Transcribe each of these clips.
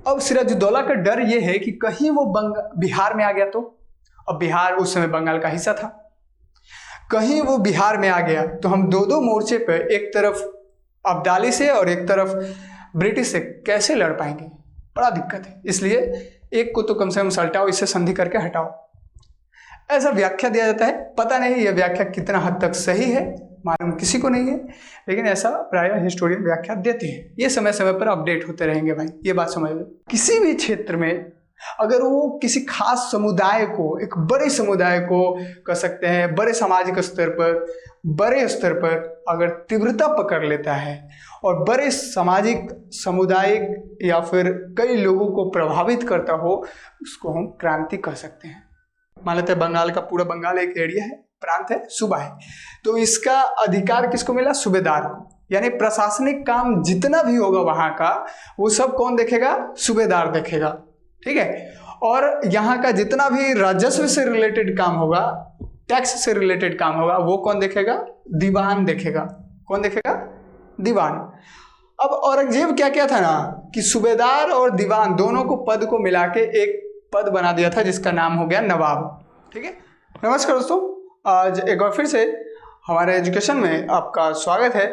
अब सिराजुद्दौला का डर ये है कि कहीं वो बिहार में आ गया तो, अब बिहार उस समय बंगाल का हिस्सा था, कहीं वो बिहार में आ गया तो हम दो दो मोर्चे पे, एक तरफ अब्दाली से और एक तरफ ब्रिटिश से कैसे लड़ पाएंगे, बड़ा दिक्कत है। इसलिए एक को तो कम से कम सल्टाओ, इससे संधि करके हटाओ, ऐसा व्याख्या दिया जाता है। पता नहीं यह व्याख्या कितना हद तक सही है, मालूम किसी को नहीं है, लेकिन ऐसा प्रायः हिस्टोरियन व्याख्या देते हैं। ये समय समय पर अपडेट होते रहेंगे भाई, ये बात समझ लो। किसी भी क्षेत्र में अगर वो किसी खास समुदाय को, एक बड़े समुदाय को कह सकते हैं, बड़े सामाजिक स्तर पर, बड़े स्तर पर अगर तीव्रता पकड़ लेता है और बड़े सामाजिक, सामुदायिक या फिर कई लोगों को प्रभावित करता हो, उसको हम क्रांति कह सकते हैं। मान लेते हैं बंगाल का पूरा बंगाल एक एरिया है, प्रांत है, सूबा है, तो इसका अधिकार किसको मिला? सूबेदार को। यानी प्रशासनिक काम जितना भी होगा वहां का, वो सब कौन देखेगा? सूबेदार देखेगा, ठीक है। और यहाँ का जितना भी राजस्व से रिलेटेड काम होगा, टैक्स से रिलेटेड काम होगा, वो कौन देखेगा? दीवान देखेगा। कौन देखेगा? दीवान। अब औरंगजेब क्या क्या था ना कि सूबेदार और दीवान दोनों को पद को मिला के एक पद बना दिया था, जिसका नाम हो गया नवाब, ठीक है। नमस्कार दोस्तों, आज एक बार फिर से हमारे एजुकेशन में आपका स्वागत है।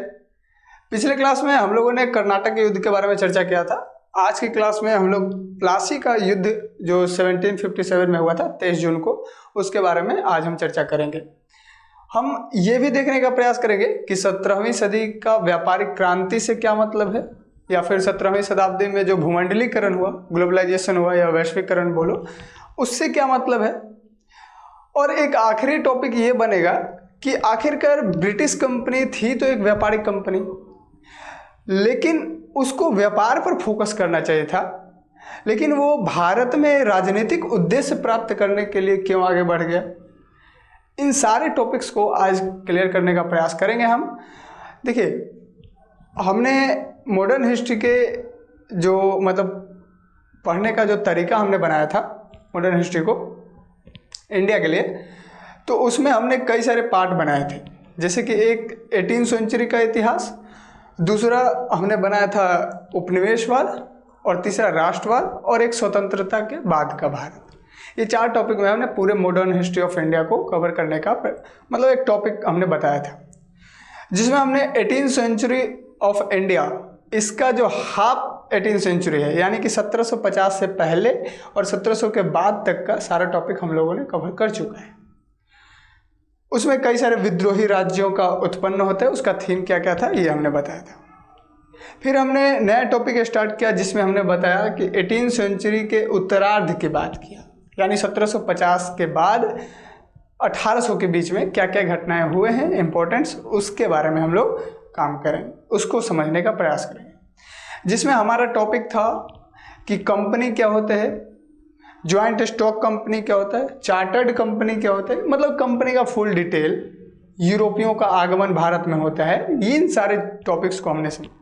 पिछले क्लास में हम लोगों ने कर्नाटक के युद्ध के बारे में चर्चा किया था। आज की क्लास में हम लोग प्लासी का युद्ध जो 1757 में हुआ था 23 जून को, उसके बारे में आज हम चर्चा करेंगे। हम ये भी देखने का प्रयास करेंगे कि 17वीं सदी का व्यापारिक क्रांति से क्या मतलब है, या फिर 17वीं शताब्दी में जो भूमंडलीकरण हुआ, ग्लोबलाइजेशन हुआ या वैश्वीकरण बोलो, उससे क्या मतलब है। और एक आखिरी टॉपिक ये बनेगा कि आखिरकार ब्रिटिश कंपनी थी तो एक व्यापारिक कंपनी, लेकिन उसको व्यापार पर फोकस करना चाहिए था, लेकिन वो भारत में राजनीतिक उद्देश्य प्राप्त करने के लिए क्यों आगे बढ़ गया। इन सारे टॉपिक्स को आज क्लियर करने का प्रयास करेंगे हम। देखिए, हमने मॉडर्न हिस्ट्री के जो मतलब पढ़ने का जो तरीका हमने बनाया था मॉडर्न हिस्ट्री को इंडिया के लिए, तो उसमें हमने कई सारे पार्ट बनाए थे। जैसे कि एक 18वीं सेंचुरी का इतिहास, दूसरा हमने बनाया था उपनिवेशवाद, और तीसरा राष्ट्रवाद, और एक स्वतंत्रता के बाद का भारत। ये 4 टॉपिक में हमने पूरे मॉडर्न हिस्ट्री ऑफ इंडिया को कवर करने का मतलब एक टॉपिक हमने बताया था, जिसमें हमने 18वीं सेंचुरी ऑफ इंडिया, इसका जो हाफ 18वीं सेंचुरी है, यानी कि 1750 से पहले और 1700 के बाद तक का सारा टॉपिक हम लोगों ने कवर कर चुका है। उसमें कई सारे विद्रोही राज्यों का उत्पन्न होता है, उसका थीम क्या क्या था ये हमने बताया था। फिर हमने नया टॉपिक स्टार्ट किया, जिसमें हमने बताया कि 18वीं सेंचुरी के उत्तरार्ध की बात किया, यानी 1750 के बाद 1800 के बीच में क्या क्या घटनाएं हुए हैं इम्पोर्टेंट्स, उसके बारे में हम लोग काम करेंगे, उसको समझने का प्रयास करेंगे। जिसमें हमारा टॉपिक था कि कंपनी क्या होते हैं, ज्वाइंट स्टॉक कंपनी क्या होता है, चार्टर्ड कंपनी क्या होता है, मतलब कंपनी का फुल डिटेल, यूरोपियों का आगमन भारत में होता है, इन सारे टॉपिक्स को हमने समझा।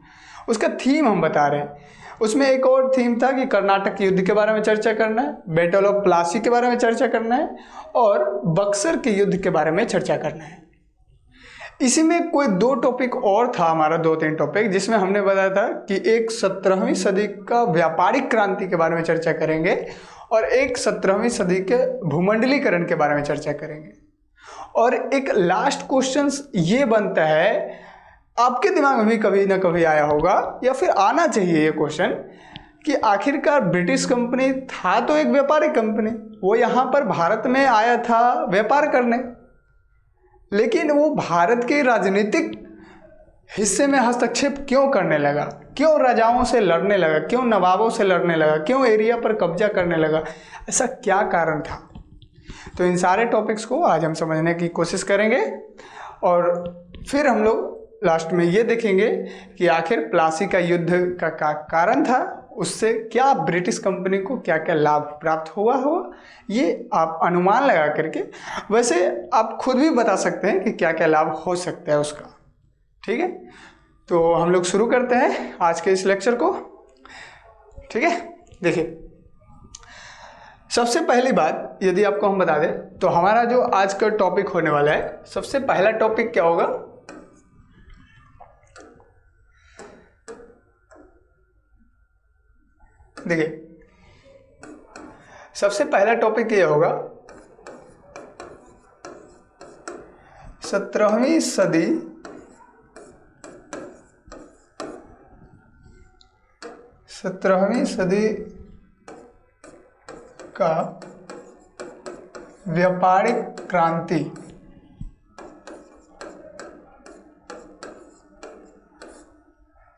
उसका थीम हम बता रहे हैं। उसमें एक और थीम था कि कर्नाटक युद्ध के बारे में चर्चा करना है, बैटल ऑफ प्लासी के बारे में चर्चा करना है, और बक्सर के युद्ध के बारे में चर्चा करना है। इसी में कोई 2 टॉपिक और था हमारा, 2-3 टॉपिक, जिसमें हमने बताया था कि एक 17वीं सदी का व्यापारिक क्रांति के बारे में चर्चा करेंगे, और एक 17वीं सदी के भूमंडलीकरण के बारे में चर्चा करेंगे। और एक लास्ट क्वेश्चन ये बनता है, आपके दिमाग में भी कभी ना कभी आया होगा या फिर आना चाहिए ये क्वेश्चन, कि आखिरकार ब्रिटिश कंपनी था तो एक व्यापारिक कंपनी, वो यहाँ पर भारत में आया था व्यापार करने, लेकिन वो भारत के राजनीतिक हिस्से में हस्तक्षेप क्यों करने लगा, क्यों राजाओं से लड़ने लगा, क्यों नवाबों से लड़ने लगा, क्यों एरिया पर कब्जा करने लगा, ऐसा क्या कारण था। तो इन सारे टॉपिक्स को आज हम समझने की कोशिश करेंगे, और फिर हम लोग लास्ट में ये देखेंगे कि आखिर प्लासी का युद्ध का क्या कारण था, उससे क्या ब्रिटिश कंपनी को क्या क्या लाभ प्राप्त हुआ, ये आप अनुमान लगा करके, वैसे आप खुद भी बता सकते हैं कि क्या क्या लाभ हो सकता है उसका, ठीक है। तो हम लोग शुरू करते हैं आज के इस लेक्चर को, ठीक है। देखिए, सबसे पहली बात यदि आपको हम बता दें तो हमारा जो आज का टॉपिक होने वाला है, सबसे पहला टॉपिक क्या होगा, देखिए सबसे पहला टॉपिक ये होगा 17वीं सदी का व्यापारिक क्रांति।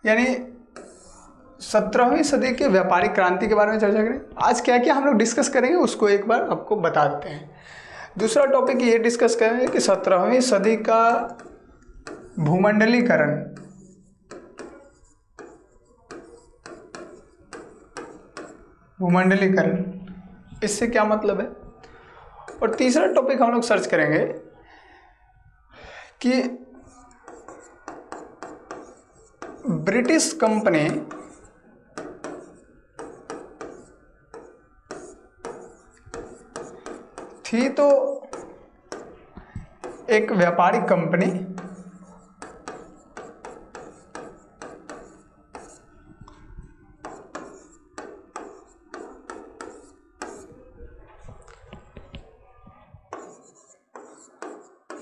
यानी 17वीं सदी के व्यापारिक क्रांति के बारे में चर्चा करें। आज क्या क्या हम लोग डिस्कस करेंगे उसको एक बार आपको बता देते हैं। दूसरा टॉपिक ये डिस्कस करेंगे कि 17वीं सदी का भूमंडलीकरण। इससे क्या मतलब है। और तीसरा टॉपिक हम लोग सर्च करेंगे कि ब्रिटिश कंपनी थी तो एक व्यापारिक कंपनी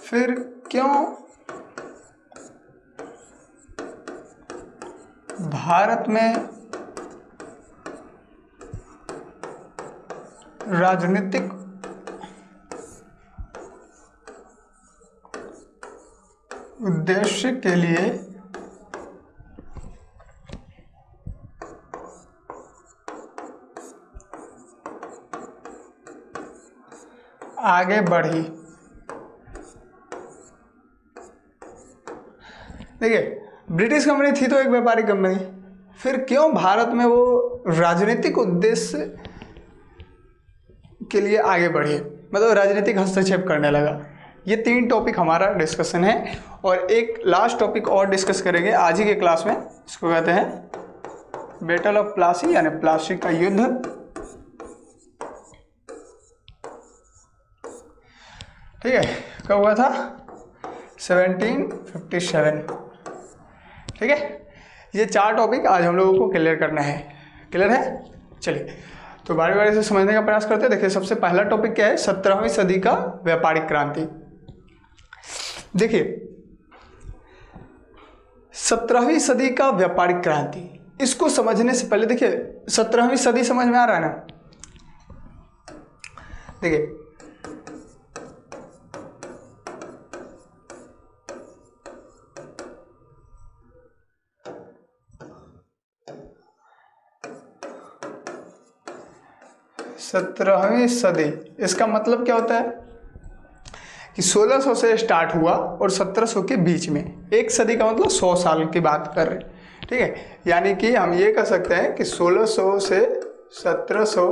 फिर क्यों भारत में राजनीतिक उद्देश्य के लिए आगे बढ़ी। देखिए ब्रिटिश कंपनी थी तो एक व्यापारिक कंपनी, फिर क्यों भारत में वो राजनीतिक उद्देश्य के लिए आगे बढ़ी, मतलब राजनीतिक हस्तक्षेप करने लगा। ये 3 टॉपिक हमारा डिस्कशन है और एक लास्ट टॉपिक और डिस्कस करेंगे आज ही के क्लास में। इसको कहते हैं बैटल ऑफ प्लासी, यानी प्लासी का युद्ध। ठीक है, कब हुआ था? 1757। ठीक है, ये 4 टॉपिक आज हम लोगों को क्लियर करना है। क्लियर है? चलिए तो बारी बारी से समझने का प्रयास करते हैं। देखिए सबसे पहला टॉपिक क्या है? 17वीं सदी का व्यापारिक क्रांति। देखिए 17वीं सदी का व्यापारिक क्रांति, इसको समझने से पहले देखिए 17वीं सदी समझ में आ रहा है ना। देखिए सत्रहवीं सदी, इसका मतलब क्या होता है कि 1600 से स्टार्ट हुआ और 1700 के बीच में। एक सदी का मतलब 100 साल की बात कर रहे हैं। ठीक है, यानी कि हम ये कह सकते हैं कि 1600 से 1700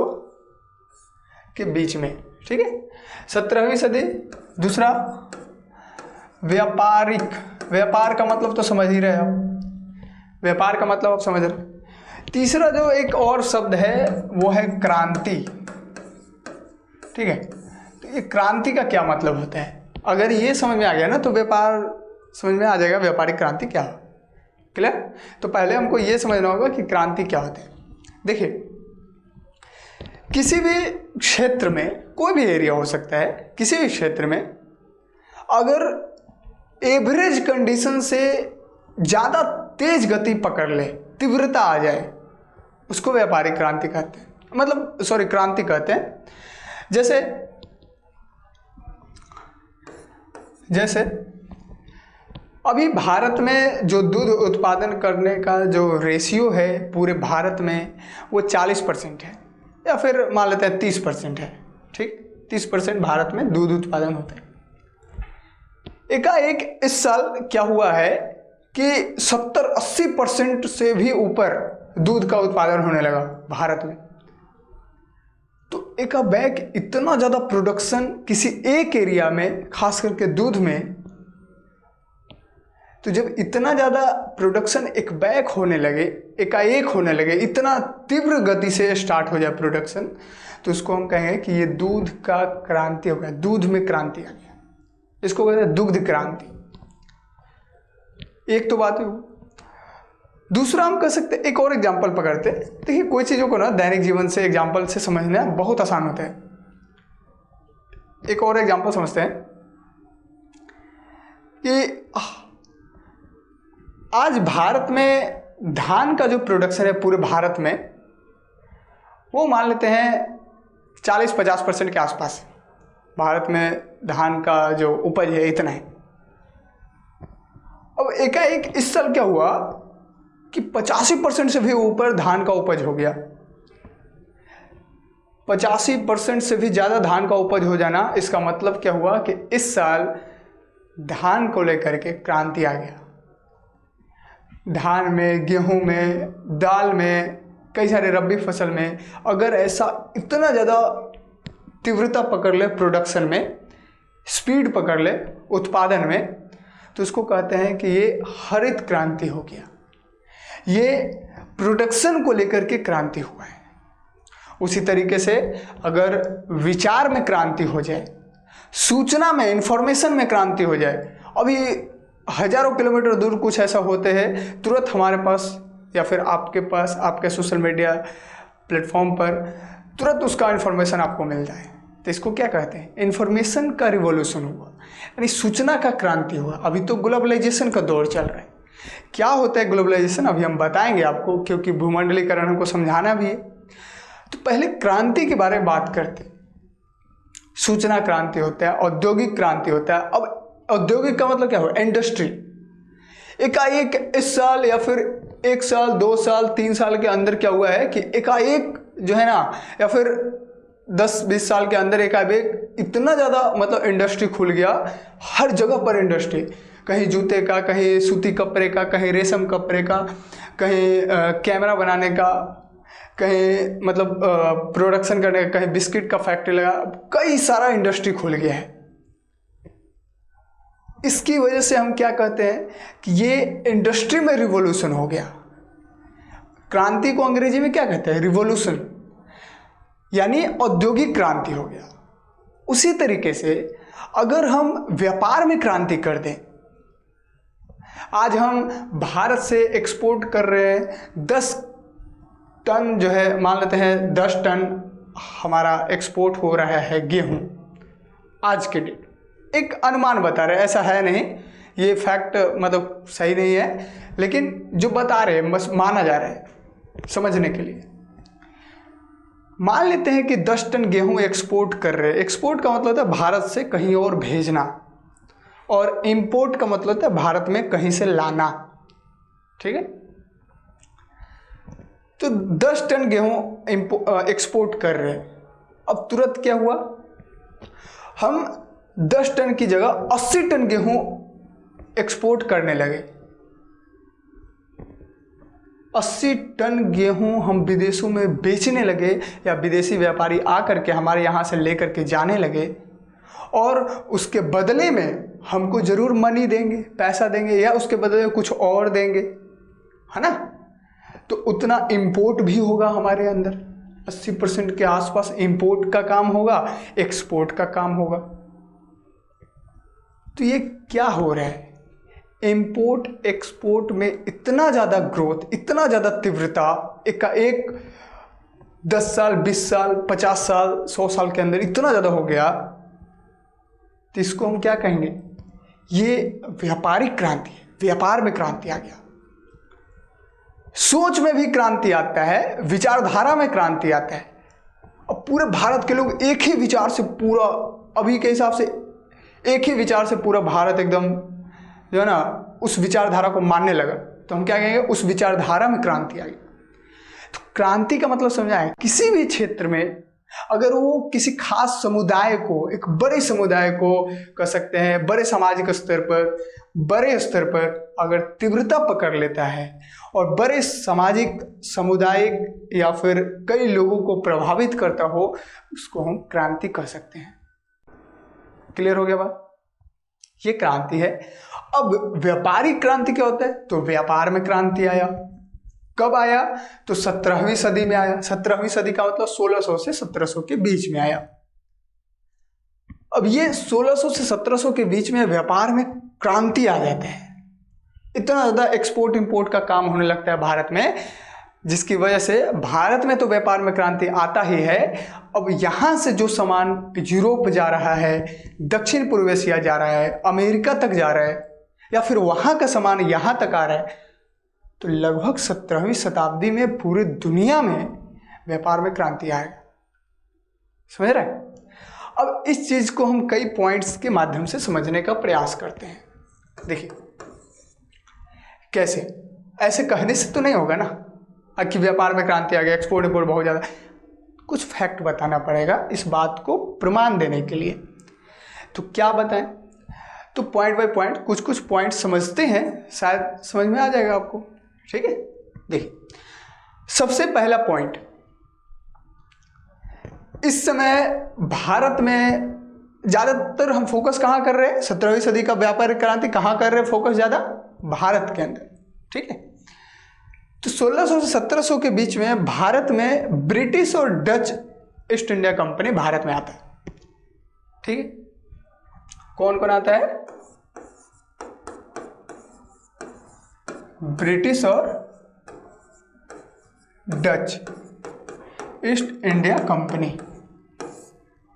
के बीच में। ठीक है, 17वीं सदी। दूसरा व्यापारिक, व्यापार का मतलब तो समझ ही रहे हो, व्यापार का मतलब आप समझ रहे। तीसरा जो एक और शब्द है वो है क्रांति। ठीक है, तो ये क्रांति का क्या मतलब होता है? अगर ये समझ में आ गया ना तो व्यापार समझ में आ जाएगा, व्यापारिक क्रांति क्या। क्लियर? तो पहले हमको ये समझना होगा कि क्रांति क्या होता है। देखिए किसी भी क्षेत्र में, कोई भी एरिया हो सकता है, किसी भी क्षेत्र में अगर एवरेज कंडीशन से ज़्यादा तेज गति पकड़ ले, तीव्रता आ जाए, उसको व्यापारिक क्रांति कहते हैं, मतलब सॉरी क्रांति कहते हैं। जैसे अभी भारत में जो दूध उत्पादन करने का जो रेशियो है पूरे भारत में वो 40% है, या फिर मान लेते हैं 30% है। ठीक, 30% भारत में दूध उत्पादन होता है। एकाएक इस साल क्या हुआ है कि 70-80% से भी ऊपर दूध का उत्पादन होने लगा भारत में। तो एकाएक इतना ज़्यादा प्रोडक्शन किसी एक एरिया में, खास करके दूध में, तो जब इतना ज़्यादा प्रोडक्शन एकाएक होने लगे, इतना तीव्र गति से स्टार्ट हो जाए प्रोडक्शन, तो उसको हम कहेंगे कि ये दूध का क्रांति हो गया, दूध में क्रांति आ गया। इसको कहते हैं दुग्ध क्रांति। एक तो बात है। दूसरा हम कह सकते हैं, एक और एग्जाम्पल पकड़ते हैं। देखिए कोई चीज़ों को ना दैनिक जीवन से एग्जाम्पल से समझना बहुत आसान होता है। एक और एग्जाम्पल समझते हैं कि आज भारत में धान का जो प्रोडक्शन है पूरे भारत में, वो मान लेते हैं 40-50% के आसपास भारत में धान का जो उपज है इतना है। अब एकाएक इस साल क्या हुआ कि 85% से भी ऊपर धान का उपज हो गया। 85% से भी ज़्यादा धान का उपज हो जाना, इसका मतलब क्या हुआ कि इस साल धान को लेकर के क्रांति आ गया। धान में, गेहूं में, दाल में, कई सारे रबी फसल में अगर ऐसा इतना ज़्यादा तीव्रता पकड़ ले प्रोडक्शन में, स्पीड पकड़ ले उत्पादन में, तो उसको कहते हैं कि ये हरित क्रांति हो गया। ये प्रोडक्शन को लेकर के क्रांति हुआ है। उसी तरीके से अगर विचार में क्रांति हो जाए, सूचना में, इंफॉर्मेशन में क्रांति हो जाए, अभी हजारों किलोमीटर दूर कुछ ऐसा होते हैं, तुरंत हमारे पास या फिर आपके पास, आपके सोशल मीडिया प्लेटफॉर्म पर तुरंत उसका इन्फॉर्मेशन आपको मिल जाए, तो इसको क्या कहते हैं? इन्फॉर्मेशन का रिवॉल्यूशन हुआ, यानी सूचना का क्रांति हुआ। अभी तो ग्लोबलाइजेशन का दौर चल रहा है। क्या होता है ग्लोबलाइजेशन, अभी हम बताएंगे आपको, क्योंकि भूमंडलीकरण हमको समझाना भी है। तो पहले क्रांति के बारे में बात करते हैं। सूचना क्रांति होता है, औद्योगिक क्रांति होता है। अब औद्योगिक का मतलब क्या हुआ? इंडस्ट्री। एकाएक इस साल या फिर 1 साल, 2 साल, 3 साल के अंदर क्या हुआ है कि एकाएक जो है ना, या फिर 10-20 साल के अंदर एकाएक इतना ज़्यादा मतलब इंडस्ट्री खुल गया। हर जगह पर इंडस्ट्री, कहीं जूते का, कहीं सूती कपड़े का, कहीं रेशम कपड़े का, कहीं कैमरा बनाने का, कहीं मतलब प्रोडक्शन करने का, कहीं बिस्किट का फैक्ट्री लगा, कई सारा इंडस्ट्री खुल गया है। इसकी वजह से हम क्या कहते हैं कि ये इंडस्ट्री में रिवॉल्यूशन हो गया। क्रांति को अंग्रेजी में क्या कहते हैं? रिवॉल्यूशन, यानी औद्योगिक क्रांति हो गया। उसी तरीके से अगर हम व्यापार में क्रांति कर दें, आज हम भारत से एक्सपोर्ट कर रहे हैं 10 टन, जो है मान लेते हैं 10 टन हमारा एक्सपोर्ट हो रहा है गेहूं आज के डेट। एक अनुमान बता रहे हैं, ऐसा है नहीं, ये फैक्ट मतलब सही नहीं है, लेकिन जो बता रहे हैं बस माना जा रहा है समझने के लिए। मान लेते हैं कि 10 टन गेहूं एक्सपोर्ट कर रहे हैं। एक्सपोर्ट का मतलब होता है भारत से कहीं और भेजना, और इंपोर्ट का मतलब होता है भारत में कहीं से लाना। ठीक है, तो 10 टन गेहूं एक्सपोर्ट कर रहे हैं। अब तुरंत क्या हुआ, हम 10 टन की जगह 80 टन गेहूं एक्सपोर्ट करने लगे। 80 टन गेहूं हम विदेशों में बेचने लगे, या विदेशी व्यापारी आकर के हमारे यहाँ से लेकर के जाने लगे, और उसके बदले में हमको जरूर मनी देंगे, पैसा देंगे, या उसके बदले में कुछ और देंगे, है ना। तो उतना इंपोर्ट भी होगा हमारे अंदर। 80% के आसपास इंपोर्ट का काम होगा, एक्सपोर्ट का काम होगा। तो ये क्या हो रहा है, इंपोर्ट एक्सपोर्ट में इतना ज़्यादा ग्रोथ, इतना ज़्यादा तीव्रता एक 10 साल, 20 साल, 50 साल, 100 साल के अंदर इतना ज़्यादा हो गया, तो इसको हम क्या कहेंगे? ये व्यापारिक क्रांति है। व्यापार में क्रांति आ गया, सोच में भी क्रांति आता है, विचारधारा में क्रांति आता है। अब पूरे भारत के लोग एक ही विचार से, पूरा अभी के हिसाब से एक ही विचार से पूरा भारत एकदम जो है ना उस विचारधारा को मानने लगा, तो हम क्या कहेंगे? उस विचारधारा में क्रांति आ गई। तो क्रांति का मतलब समझा है, किसी भी क्षेत्र में अगर वो किसी खास समुदाय को, एक बड़े समुदाय को कह सकते हैं, बड़े सामाजिक स्तर पर, बड़े स्तर पर अगर तीव्रता पकड़ लेता है और बड़े सामाजिक, सामुदायिक या फिर कई लोगों को प्रभावित करता हो, उसको हम क्रांति कह सकते हैं। क्लियर हो गया बात? ये क्रांति है। अब व्यापारिक क्रांति क्या होता है? तो व्यापार में क्रांति आया। कब आया? तो 17वीं सदी में आया। 17वीं सदी का मतलब 1600 से 1700 के बीच में आया। अब ये 1600 से 1700 के बीच में व्यापार में क्रांति आ जाता है। इतना ज़्यादा एक्सपोर्ट इंपोर्ट का काम होने लगता है भारत में, जिसकी वजह से भारत में तो व्यापार में क्रांति आता ही है। अब यहाँ से जो सामान यूरोप जा रहा है, दक्षिण पूर्व एशिया जा रहा है, अमेरिका तक जा रहा है, या फिर वहाँ का सामान यहाँ तक आ रहा है, तो लगभग 17वीं शताब्दी में पूरी दुनिया में व्यापार में क्रांति आएगा। समझ रहे हैं? अब इस चीज़ को हम कई पॉइंट्स के माध्यम से समझने का प्रयास करते हैं। देखिए कैसे, ऐसे कहने से तो नहीं होगा ना कि व्यापार में क्रांति आ गया, एक्सपोर्ट इंपोर्ट बहुत ज़्यादा। कुछ फैक्ट बताना पड़ेगा इस बात को प्रमाण देने के लिए। तो क्या बताएं? तो पॉइंट बाय पॉइंट कुछ कुछ पॉइंट समझते हैं, शायद समझ में आ जाएगा आपको। ठीक है, देखिए सबसे पहला पॉइंट, इस समय भारत में ज़्यादातर हम फोकस कहाँ कर रहे हैं? 17वीं सदी का व्यापारिक क्रांति कहाँ कर रहे हैं फोकस? ज़्यादा भारत के अंदर। ठीक है, तो 1600 से 1700 के बीच में भारत में ब्रिटिश और Dutch east India company Bharat में आता है। ठीक है, कौन कौन आता है? ब्रिटिश और डच ईस्ट इंडिया कंपनी,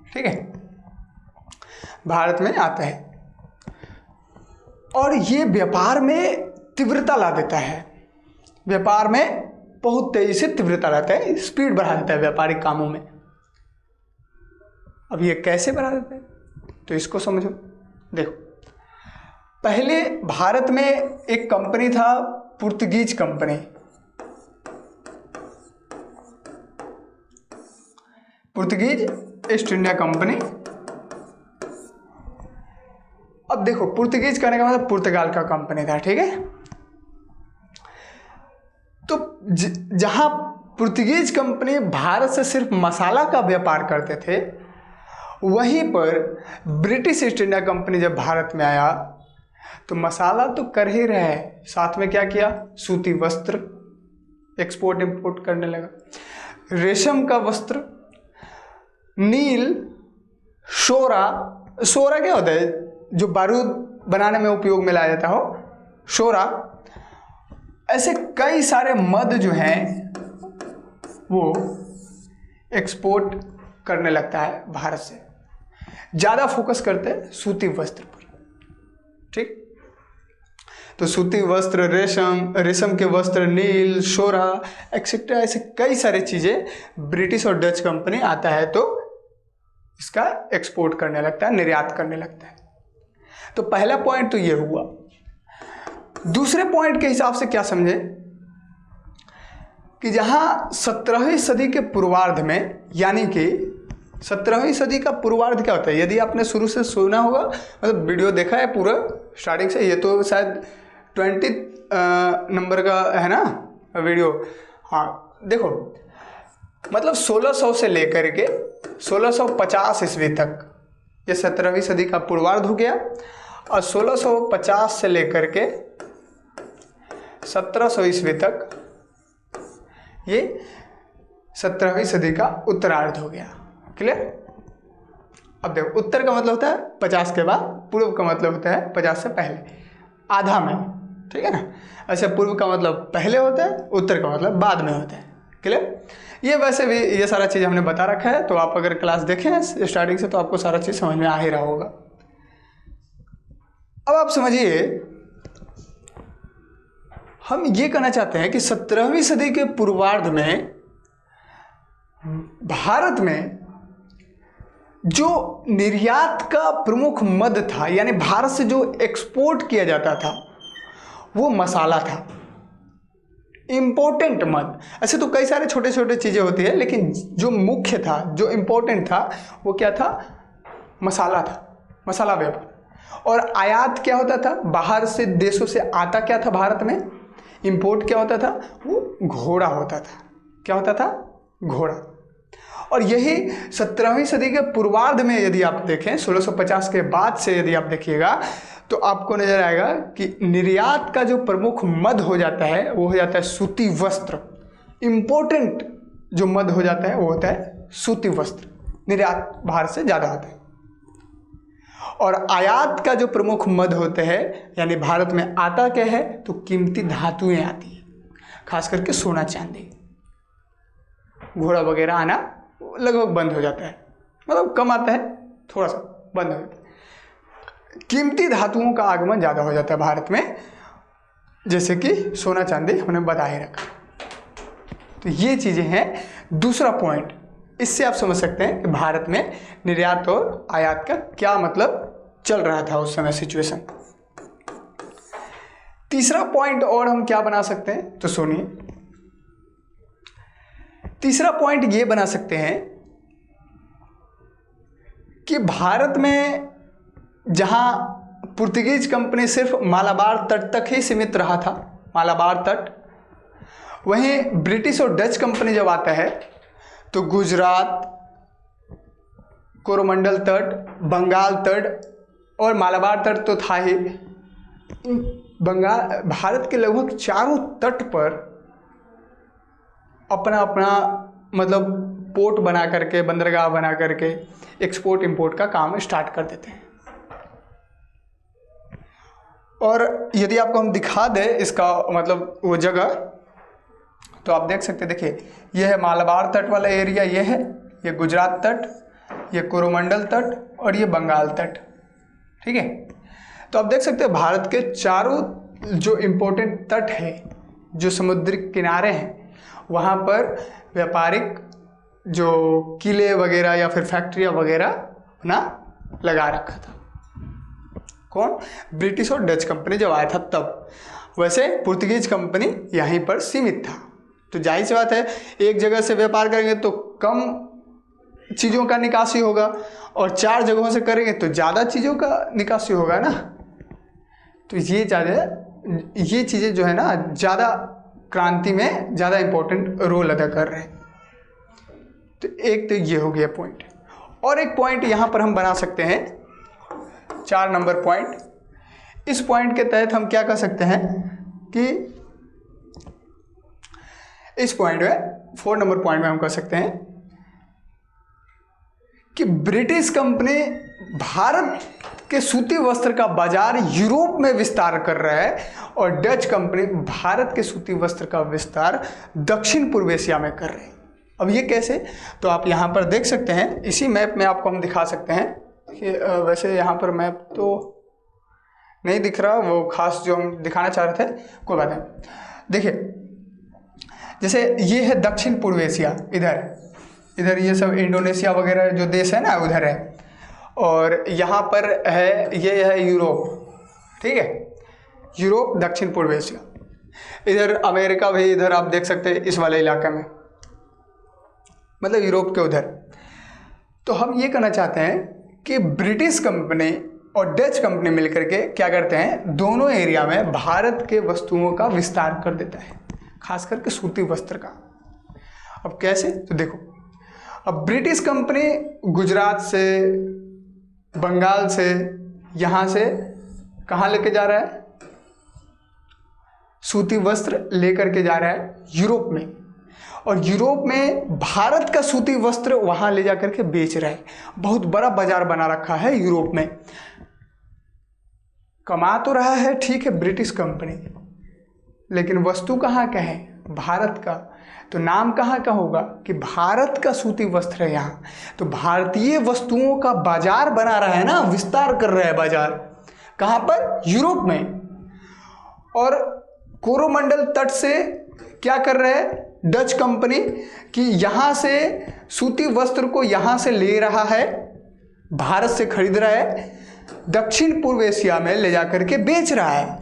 ठीक है, भारत में आता है। और ये व्यापार में तीव्रता ला देता है, व्यापार में बहुत तेजी से तीव्रता लाता है, स्पीड बढ़ा देता है व्यापारिक कामों में। अब ये कैसे बढ़ा देता है तो इसको समझो। देखो, पहले भारत में एक कंपनी था, Portuguese company, Portuguese east India company. अब देखो, पुर्तगीज कहने का मतलब पुर्तगाल का कंपनी था। ठीक है, तो जहां पुर्तगीज कंपनी भारत से सिर्फ मसाला का व्यापार करते थे, वहीं पर ब्रिटिश ईस्ट इंडिया कंपनी जब भारत में आया तो मसाला तो कर ही रहा है, साथ में क्या किया? सूती वस्त्र एक्सपोर्ट इंपोर्ट करने लगा, रेशम का वस्त्र, नील, शोरा। शोरा क्या होता है? जो बारूद बनाने में उपयोग में लाया जाता हो, शोरा। ऐसे कई सारे मद जो हैं वो एक्सपोर्ट करने लगता है भारत से। ज़्यादा फोकस करते हैं सूती वस्त्र पर। ठीक, तो सूती वस्त्र, रेशम के वस्त्र, नील, शोरा एक्सेट्रा, ऐसे कई सारी चीज़ें ब्रिटिश और डच कंपनी आता है तो इसका एक्सपोर्ट करने लगता है, निर्यात करने लगता है। तो पहला पॉइंट तो ये हुआ। दूसरे पॉइंट के हिसाब से क्या समझे कि जहां 17वीं सदी के पूर्वार्ध में, यानी कि 17वीं सदी का पूर्वार्ध क्या होता है? यदि आपने शुरू से सुना होगा, मतलब वीडियो देखा है पूरा स्टार्टिंग से, ये तो शायद 20 नंबर का है ना वीडियो। हाँ देखो, मतलब 1600 से लेकर के 1650 ईस्वी तक ये 17वीं सदी का पूर्वार्ध हो गया, और 1650 से लेकर के 1700 ईस्वी तक ये 17वीं सदी का उत्तरार्ध हो गया। क्लियर? अब देखो, उत्तर का मतलब होता है 50 के बाद, पूर्व का मतलब होता है 50 से पहले, आधा में। ठीक है ना? ऐसे पूर्व का मतलब पहले होता है, उत्तर का मतलब बाद में होता है। क्लियर? ये वैसे भी ये सारा चीज़ हमने बता रखा है, तो आप अगर क्लास देखें स्टार्टिंग से तो आपको सारा चीज़ समझ में आ ही रहा होगा। अब आप समझिए, हम ये कहना चाहते हैं कि 17वीं सदी के पूर्वार्ध में भारत में जो निर्यात का प्रमुख मद था, यानी भारत से जो एक्सपोर्ट किया जाता था, वो मसाला था, इम्पोर्टेंट मद। ऐसे तो कई सारे छोटे छोटे चीज़ें होती है, लेकिन जो मुख्य था, जो इम्पोर्टेंट था, वो क्या था? मसाला था, मसाला व्यापार। और आयात क्या होता था? बाहर से देशों से आता क्या था भारत में? इंपोर्ट क्या होता था? वो घोड़ा होता था। क्या होता था? घोड़ा। और यही 17वीं सदी के पूर्वार्ध में यदि आप देखें, 1650 के बाद से यदि आप देखिएगा, तो आपको नजर आएगा कि निर्यात का जो प्रमुख मद हो जाता है वो हो जाता है सूती वस्त्र। इम्पोर्टेंट जो मद हो जाता है वो होता है सूती वस्त्र, निर्यात बाहर से ज़्यादा होता है। और आयात का जो प्रमुख मद होते हैं, यानी भारत में आता क्या है, तो कीमती धातुएं आती है, खास करके सोना चांदी। घोड़ा वगैरह आना लगभग बंद हो जाता है, मतलब कम आता है, थोड़ा सा बंद हो जाता है। कीमती धातुओं का आगमन ज़्यादा हो जाता है भारत में, जैसे कि सोना चांदी हमने बता ही रखा। तो ये चीज़ें हैं। दूसरा पॉइंट, इससे आप समझ सकते हैं कि भारत में निर्यात और आयात का क्या मतलब चल रहा था उस समय सिचुएशन। तीसरा पॉइंट और हम क्या बना सकते हैं, तो सुनिए। तीसरा पॉइंट ये बना सकते हैं कि भारत में जहां पुर्तगीज कंपनी सिर्फ मालाबार तट तक ही सीमित रहा था, मालाबार तट, वहीं ब्रिटिश और डच कंपनी जब आता है तो गुजरात, कोरोमंडल तट, बंगाल तट और मालाबार तट तो था ही, भारत के लगभग चारों तट पर अपना अपना मतलब पोर्ट बना करके, बंदरगाह बना करके एक्सपोर्ट इंपोर्ट का काम स्टार्ट कर देते हैं। और यदि आपको हम दिखा दें इसका मतलब वो जगह, तो आप देख सकते हैं, देखिए ये है मालाबार तट वाला एरिया, ये है, ये गुजरात तट, ये कोरोमंडल तट और ये बंगाल तट, ठीक है। तो आप देख सकते हैं भारत के चारों जो इम्पोर्टेंट तट है, जो समुद्री किनारे हैं, वहाँ पर व्यापारिक जो किले वगैरह या फिर फैक्ट्रियाँ वगैरह अपना लगा रखा था। कौन? ब्रिटिश और डच कंपनी जब आया था तब। वैसे पुर्तगीज कंपनी यहीं पर सीमित था। तो जाहिर सी बात है, एक जगह से व्यापार करेंगे तो कम चीज़ों का निकासी होगा, और 4 जगहों से करेंगे तो ज़्यादा चीज़ों का निकासी होगा ना। तो ये चीज़ें जो है ना, ज़्यादा क्रांति में ज़्यादा इम्पोर्टेंट रोल अदा कर रहे हैं। तो एक तो ये हो गया पॉइंट। और एक पॉइंट यहाँ पर हम बना सकते हैं, 4 नंबर पॉइंट। इस पॉइंट के तहत हम क्या कर सकते हैं कि इस पॉइंट में 4 नंबर पॉइंट में हम कर सकते हैं कि ब्रिटिश कंपनी भारत के सूती वस्त्र का बाजार यूरोप में विस्तार कर रहा है, और डच कंपनी भारत के सूती वस्त्र का विस्तार दक्षिण पूर्व एशिया में कर रहे हैं। अब ये कैसे, तो आप यहाँ पर देख सकते हैं, इसी मैप में आपको हम दिखा सकते हैं कि वैसे यहाँ पर मैप तो नहीं दिख रहा, वो खास जो हम दिखाना चाह रहे थे, कोई बात नहीं। देखिए, जैसे ये है दक्षिण पूर्व एशिया, इधर ये सब इंडोनेशिया वगैरह जो देश है ना, उधर है, और यहाँ पर है, ये है यूरोप, ठीक है, यूरोप दक्षिण पूर्व एशिया। इधर अमेरिका भी, इधर आप देख सकते हैं इस वाले इलाके में, मतलब यूरोप के उधर। तो हम ये कहना चाहते हैं कि ब्रिटिश कंपनी और डच कंपनी मिलकर के क्या करते हैं, दोनों एरिया में भारत के वस्तुओं का विस्तार कर देता है, खास करके सूती वस्त्र का। अब कैसे, तो देखो, अब ब्रिटिश कंपनी गुजरात से, बंगाल से, यहाँ से कहाँ लेके जा रहा है, सूती वस्त्र लेकर के जा रहा है यूरोप में, और यूरोप में भारत का सूती वस्त्र वहाँ ले जाकर के बेच रहा है। बहुत बड़ा बाजार बना रखा है यूरोप में। कमा तो रहा है, ठीक है, ब्रिटिश कंपनी, लेकिन वस्तु कहाँ का है, भारत का। तो नाम कहाँ का होगा कि भारत का सूती वस्त्र है यहाँ, तो भारतीय वस्तुओं का बाजार बना रहा है ना, विस्तार कर रहा है बाजार, कहाँ पर, यूरोप में। और कोरोमंडल तट से क्या कर रहा है डच कंपनी कि यहाँ से सूती वस्त्र को यहाँ से ले रहा है, भारत से खरीद रहा है, दक्षिण पूर्व एशिया में ले जाकर के बेच रहा है,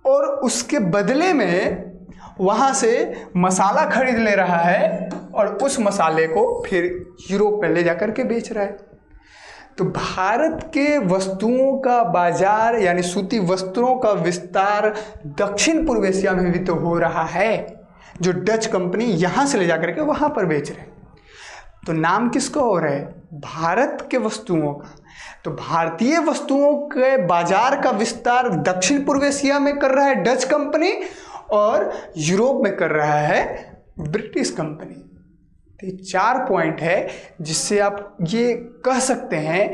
और उसके बदले में वहाँ से मसाला खरीद ले रहा है, और उस मसाले को फिर यूरोप में ले जाकर के बेच रहा है। तो भारत के वस्तुओं का बाजार यानी सूती वस्त्रों का विस्तार दक्षिण पूर्व एशिया में भी तो हो रहा है, जो डच कंपनी यहाँ से ले जाकर के वहाँ पर बेच रहे हैं। तो नाम किसका हो रहा है, भारत के वस्तुओं का। तो भारतीय वस्तुओं के बाजार का विस्तार दक्षिण पूर्व एशिया में कर रहा है डच कंपनी, और यूरोप में कर रहा है ब्रिटिश कंपनी। तो ये 4 पॉइंट है जिससे आप ये कह सकते हैं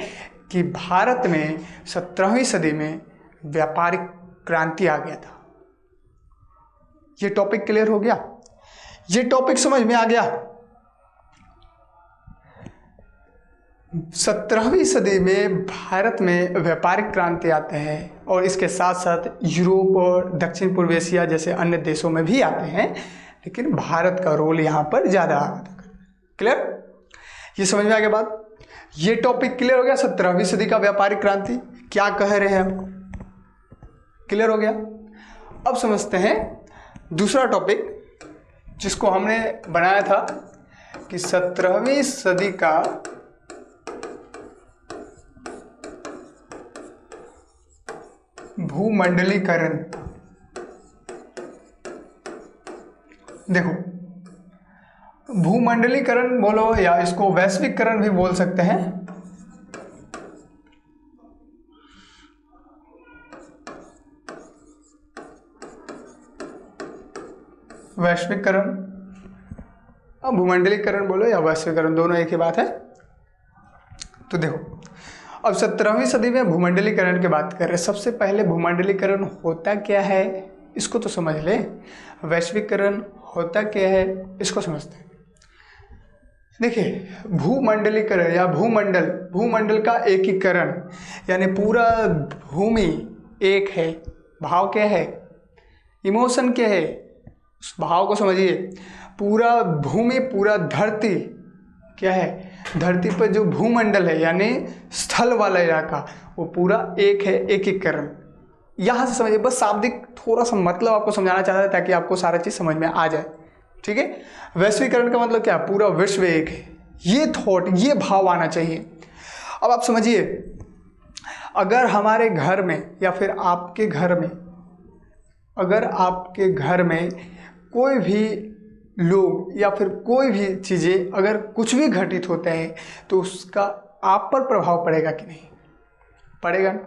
कि भारत में 17वीं सदी में व्यापारिक क्रांति आ गया था। ये टॉपिक क्लियर हो गया? ये टॉपिक समझ में आ गया? 17वीं सदी में भारत में व्यापारिक क्रांति आते हैं और इसके साथ साथ यूरोप और दक्षिण पूर्व एशिया जैसे अन्य देशों में भी आते हैं, लेकिन भारत का रोल यहाँ पर ज़्यादा आता है। क्लियर? ये समझ में आ गया बात? ये टॉपिक क्लियर हो गया? 17वीं सदी का व्यापारिक क्रांति क्या कह रहे हैं हम? क्लियर हो गया? अब समझते हैं दूसरा टॉपिक जिसको हमने बनाया था कि 17वीं सदी का भूमंडलीकरण। देखो, भूमंडलीकरण बोलो या इसको वैश्विकरण भी बोल सकते हैं। वैश्विकरण, अब भूमंडलीकरण बोलो या वैश्विकरण, दोनों एक ही बात है। तो देखो, अब 17वीं सदी में भूमंडलीकरण की बात कर रहे हैं। सबसे पहले भूमंडलीकरण होता क्या है इसको तो समझ ले। वैश्विकरण होता क्या है इसको समझते हैं। देखिए, भूमंडलीकरण या भूमंडल, भूमंडल का एकीकरण, यानी पूरा भूमि एक है। भाव क्या है? इमोशन क्या है? उस भाव को समझिए। पूरा भूमि, पूरा धरती क्या है? धरती पर जो भूमंडल है यानी स्थल वाला इलाका, वो पूरा एक है, एकीकरण। यहाँ से समझिए, बस शाब्दिक थोड़ा सा मतलब आपको समझाना चाहता है ताकि आपको सारा चीज़ समझ में आ जाए। ठीक है? वैश्वीकरण का मतलब क्या? पूरा विश्व एक है। ये थॉट, ये भाव आना चाहिए। अब आप समझिए, अगर हमारे घर में या फिर आपके घर में, अगर आपके घर में कोई भी लोग या फिर कोई भी चीज़ें अगर कुछ भी घटित होता है तो उसका आप पर प्रभाव पड़ेगा कि नहीं? पड़ेगा ना?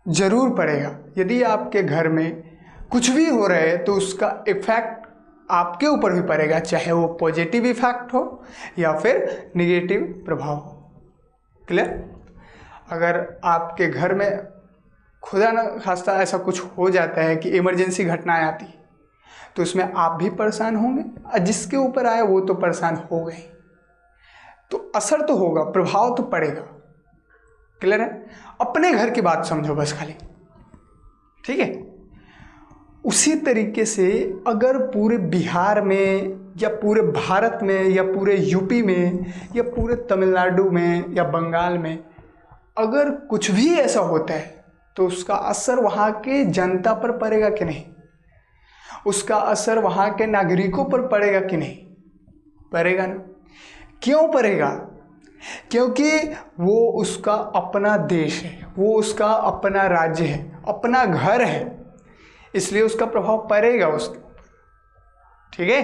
जरूर पड़ेगा। यदि आपके घर में कुछ भी हो रहा है तो उसका इफेक्ट आपके ऊपर भी पड़ेगा, चाहे वो पॉजिटिव इफेक्ट हो या फिर नेगेटिव प्रभाव हो। क्लियर? अगर आपके घर में खुदा न खास्ता ऐसा कुछ हो जाता है कि इमरजेंसी घटनाएं आती है तो उसमें आप भी परेशान होंगे और जिसके ऊपर आए वो तो परेशान हो गए, तो असर तो होगा, प्रभाव तो पड़ेगा। क्लियर है? अपने घर की बात समझो बस खाली। ठीक है? उसी तरीके से अगर पूरे बिहार में या पूरे भारत में या पूरे यूपी में या पूरे तमिलनाडु में या बंगाल में अगर कुछ भी ऐसा होता है तो उसका असर वहाँ के जनता पर पड़ेगा कि नहीं? उसका असर वहाँ के नागरिकों पर पड़ेगा कि नहीं? पड़ेगा ना? क्यों पड़ेगा? क्योंकि वो उसका अपना देश है, वो उसका अपना राज्य है, अपना घर है, इसलिए उसका प्रभाव पड़ेगा उसके ऊपर। ठीक है?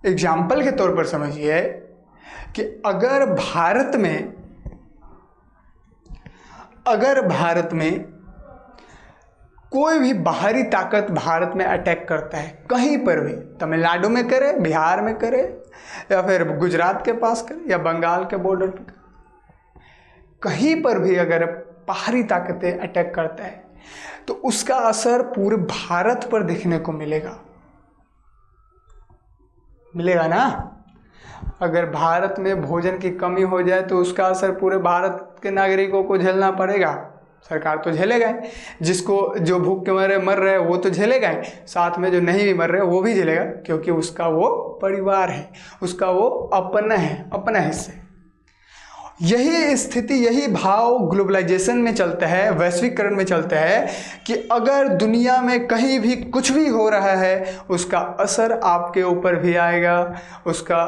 एग्जाम्पल के तौर पर समझिए कि अगर भारत में कोई भी बाहरी ताकत भारत में अटैक करता है, कहीं पर भी, तमिलनाडु में करे, बिहार में करे, या फिर गुजरात के पास करे, या बंगाल के बॉर्डर पर करे, कहीं पर भी अगर बाहरी ताकतें अटैक करता है तो उसका असर पूरे भारत पर देखने को मिलेगा। मिलेगा ना? अगर भारत में भोजन की कमी हो जाए तो उसका असर पूरे भारत के नागरिकों को झेलना पड़ेगा। सरकार तो झेलेगा ही, जो भूख के मारे मर रहे हैं वो तो झेलेगा ही, साथ में जो नहीं भी मर रहे वो भी झेलेगा, क्योंकि उसका वो परिवार है, उसका वो अपना है, अपना हिस्सा है। यही स्थिति, यही भाव ग्लोबलाइजेशन में चलता है, वैश्वीकरण में चलता है कि अगर दुनिया में कहीं भी कुछ भी हो रहा है उसका असर आपके ऊपर भी आएगा, उसका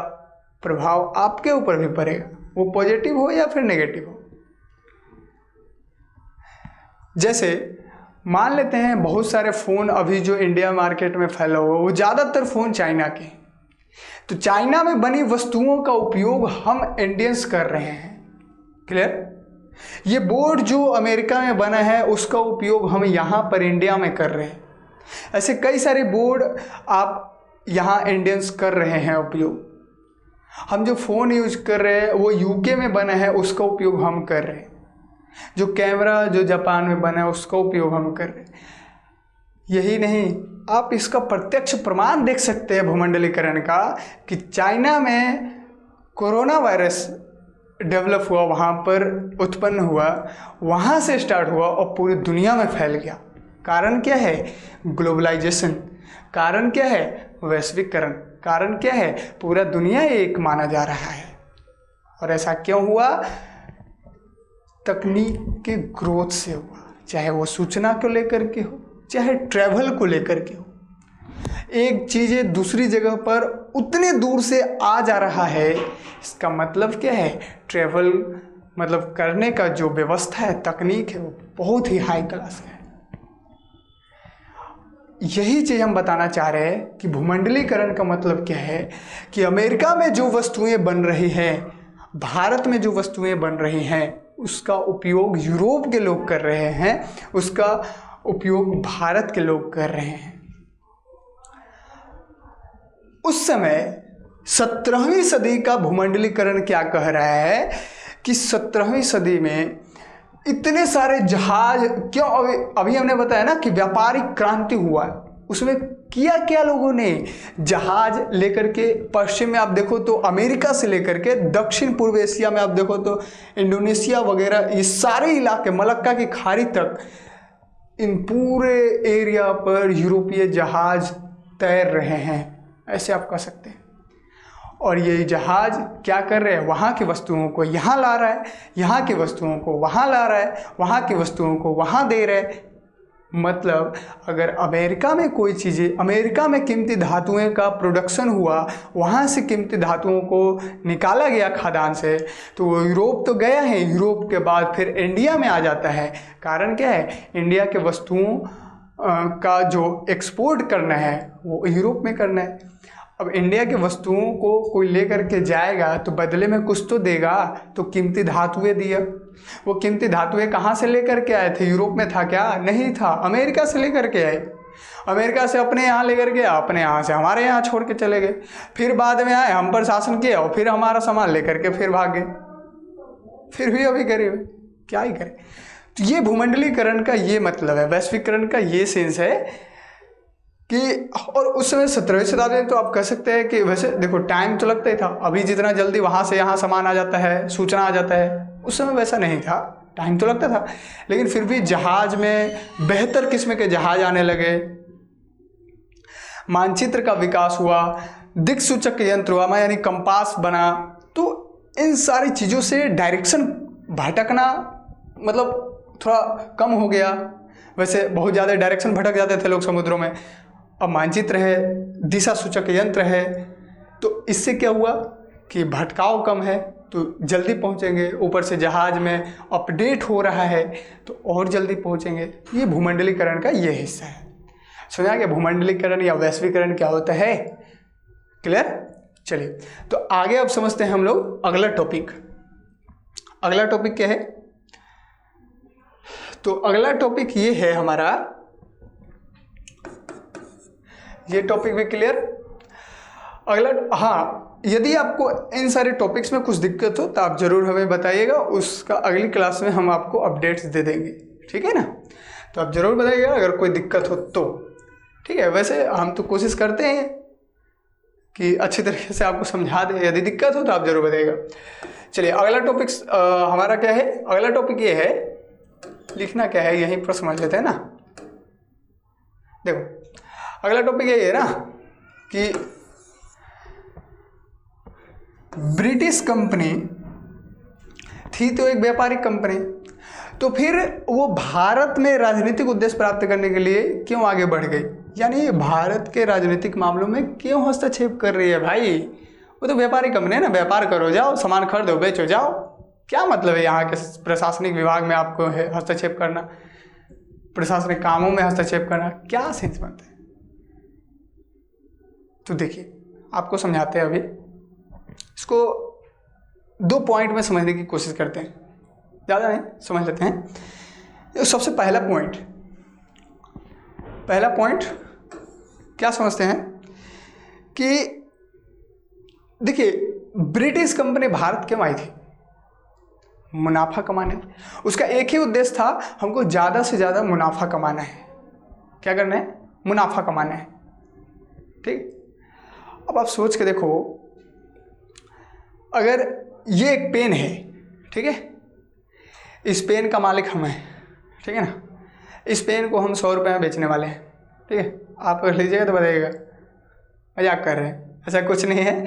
प्रभाव आपके ऊपर भी पड़ेगा, वो पॉजिटिव हो या फिर नेगेटिव हो। जैसे मान लेते हैं बहुत सारे फ़ोन अभी जो इंडिया मार्केट में फैला हुआ वो ज़्यादातर फ़ोन चाइना के, तो चाइना में बनी वस्तुओं का उपयोग हम इंडियंस कर रहे हैं। क्लियर? ये बोर्ड जो अमेरिका में बना है उसका उपयोग हम यहाँ पर इंडिया में कर रहे हैं। ऐसे कई सारे बोर्ड आप यहाँ इंडियंस कर रहे हैं उपयोग। हम जो फ़ोन यूज कर रहे हैं वो यूके में बना है, उसका उपयोग हम कर रहे हैं। जो कैमरा जो जापान में बना है उसका उपयोग हम कर रहे हैं। यही नहीं, आप इसका प्रत्यक्ष प्रमाण देख सकते हैं भूमंडलीकरण का कि चाइना में कोरोना वायरस डेवलप हुआ, वहाँ पर उत्पन्न हुआ, वहाँ से स्टार्ट हुआ और पूरी दुनिया में फैल गया। कारण क्या है? ग्लोबलाइजेशन। कारण क्या है? वैश्वीकरण। कारण क्या है? पूरा दुनिया एक माना जा रहा है। और ऐसा क्यों हुआ? तकनीक के ग्रोथ से हुआ, चाहे वो सूचना को लेकर के हो, चाहे ट्रैवल को लेकर के हो। एक चीज़ें दूसरी जगह पर उतने दूर से आ जा रहा है, इसका मतलब क्या है? ट्रैवल मतलब करने का जो व्यवस्था है, तकनीक है, वो बहुत ही हाई क्लास है। यही चीज़ हम बताना चाह रहे हैं कि भूमंडलीकरण का मतलब क्या है कि अमेरिका में जो वस्तुएं बन रही हैं, भारत में जो वस्तुएं बन रही हैं, उसका उपयोग यूरोप के लोग कर रहे हैं, उसका उपयोग भारत के लोग कर रहे हैं। उस समय 17वीं सदी का भूमंडलीकरण क्या कह रहा है कि 17वीं सदी में इतने सारे जहाज क्यों? अभी हमने बताया ना कि व्यापारिक क्रांति हुआ, उसमें किया क्या लोगों ने? जहाज लेकर के पश्चिम में आप देखो तो अमेरिका से लेकर के दक्षिण पूर्व एशिया में आप देखो तो इंडोनेशिया वगैरह, ये सारे इलाके मलक्का की खाड़ी तक, इन पूरे एरिया पर यूरोपीय जहाज तैर रहे हैं, ऐसे आप कह सकते हैं। और ये जहाज क्या कर रहे हैं? वहाँ की वस्तुओं को यहाँ ला रहा है, यहाँ की वस्तुओं को वहाँ ला रहा है, वहाँ की वस्तुओं को वहाँ दे रहे हैं। मतलब अगर अमेरिका में कोई चीज़ें, अमेरिका में कीमती धातुओं का प्रोडक्शन हुआ, वहाँ से कीमती धातुओं को निकाला गया खदान से, तो वो यूरोप तो गया है, यूरोप के बाद फिर इंडिया में आ जाता है। कारण क्या है? इंडिया के वस्तुओं का जो एक्सपोर्ट करना है वो यूरोप में करना है। अब इंडिया के वस्तुओं को कोई लेकर के जाएगा तो बदले में कुछ तो देगा, तो कीमती धातुएं दिया। वो कीमती धातुएं कहाँ से लेकर के आए थे? यूरोप में था क्या? नहीं था, अमेरिका से लेकर के आए। अमेरिका से अपने यहाँ लेकर गया, अपने यहाँ से हमारे यहाँ छोड़ के चले गए, फिर बाद में आए, हम पर शासन किया और फिर हमारा सामान लेकर के फिर भाग गए। फिर भी अभी गरीब, क्या ही करें। तो ये भूमंडलीकरण का ये मतलब है, वैश्वीकरण का ये सेंस है कि, और उस समय 17वीं शताब्दी में तो आप कह सकते हैं कि वैसे देखो टाइम तो लगता ही था। अभी जितना जल्दी वहाँ से यहाँ सामान आ जाता है, सूचना आ जाता है, उस समय वैसा नहीं था, टाइम तो लगता था। लेकिन फिर भी जहाज में बेहतर किस्म के जहाज आने लगे, मानचित्र का विकास हुआ, दिक्सूचक यंत्र हुआ, यानी कंपास बना। तो इन सारी चीज़ों से डायरेक्शन भटकना मतलब थोड़ा कम हो गया। वैसे बहुत ज़्यादा डायरेक्शन भटक जाते थे लोग समुद्रों में। अब मानचित्र है, दिशा सूचक यंत्र है, तो इससे क्या हुआ कि भटकाव कम है, तो जल्दी पहुंचेंगे। ऊपर से जहाज में अपडेट हो रहा है तो और जल्दी पहुंचेंगे। ये भूमंडलीकरण का ये हिस्सा है। समझा गया भूमंडलीकरण या वैश्वीकरण क्या होता है? क्लियर? चलिए तो आगे अब समझते हैं हम लोग अगला टॉपिक। अगला टॉपिक क्या है? तो अगला टॉपिक ये है हमारा, ये टॉपिक भी क्लियर? अगला, हाँ, यदि आपको इन सारे टॉपिक्स में कुछ दिक्कत हो तो आप जरूर हमें बताइएगा, उसका अगली क्लास में हम आपको अपडेट्स दे देंगे, ठीक है ना? तो आप जरूर बताइएगा अगर कोई दिक्कत हो तो, ठीक है? वैसे हम तो कोशिश करते हैं कि अच्छी तरीके से आपको समझा दें, यदि दिक्कत हो तो आप जरूर बताइएगा। चलिए अगला टॉपिक हमारा क्या है? अगला टॉपिक ये है, लिखना क्या है यहीं पर समझ लेते हैं ना। देखो अगला टॉपिक ये है ना कि ब्रिटिश कंपनी थी तो एक व्यापारिक कंपनी, तो फिर वो भारत में राजनीतिक उद्देश्य प्राप्त करने के लिए क्यों आगे बढ़ गई? यानी भारत के राजनीतिक मामलों में क्यों हस्तक्षेप कर रही है भाई? वो तो व्यापारिक कंपनी है ना, व्यापार करो, जाओ सामान खरीदो बेचो जाओ। क्या मतलब है यहाँ के प्रशासनिक विभाग में आपको हस्तक्षेप करना, प्रशासनिक कामों में हस्तक्षेप करना, क्या सेंस बनता है? तो देखिए आपको समझाते हैं, अभी इसको 2 पॉइंट में समझने की कोशिश करते हैं, ज़्यादा नहीं, समझ लेते हैं। सबसे पहला पॉइंट क्या समझते हैं कि देखिए ब्रिटिश कंपनी भारत क्यों आई थी? मुनाफा कमाने। उसका एक ही उद्देश्य था, हमको ज़्यादा से ज़्यादा मुनाफा कमाना है। क्या करना है? मुनाफा कमाना है। ठीक। अब आप सोच के देखो, अगर ये एक पेन है, ठीक है, इस पेन का मालिक हम हैं, ठीक है ना, इस पेन को हम 100 रुपये में बेचने वाले हैं, ठीक है, आप अगर लीजिएगा तो बताइएगा, मजाक कर रहे हैं, ऐसा कुछ नहीं है।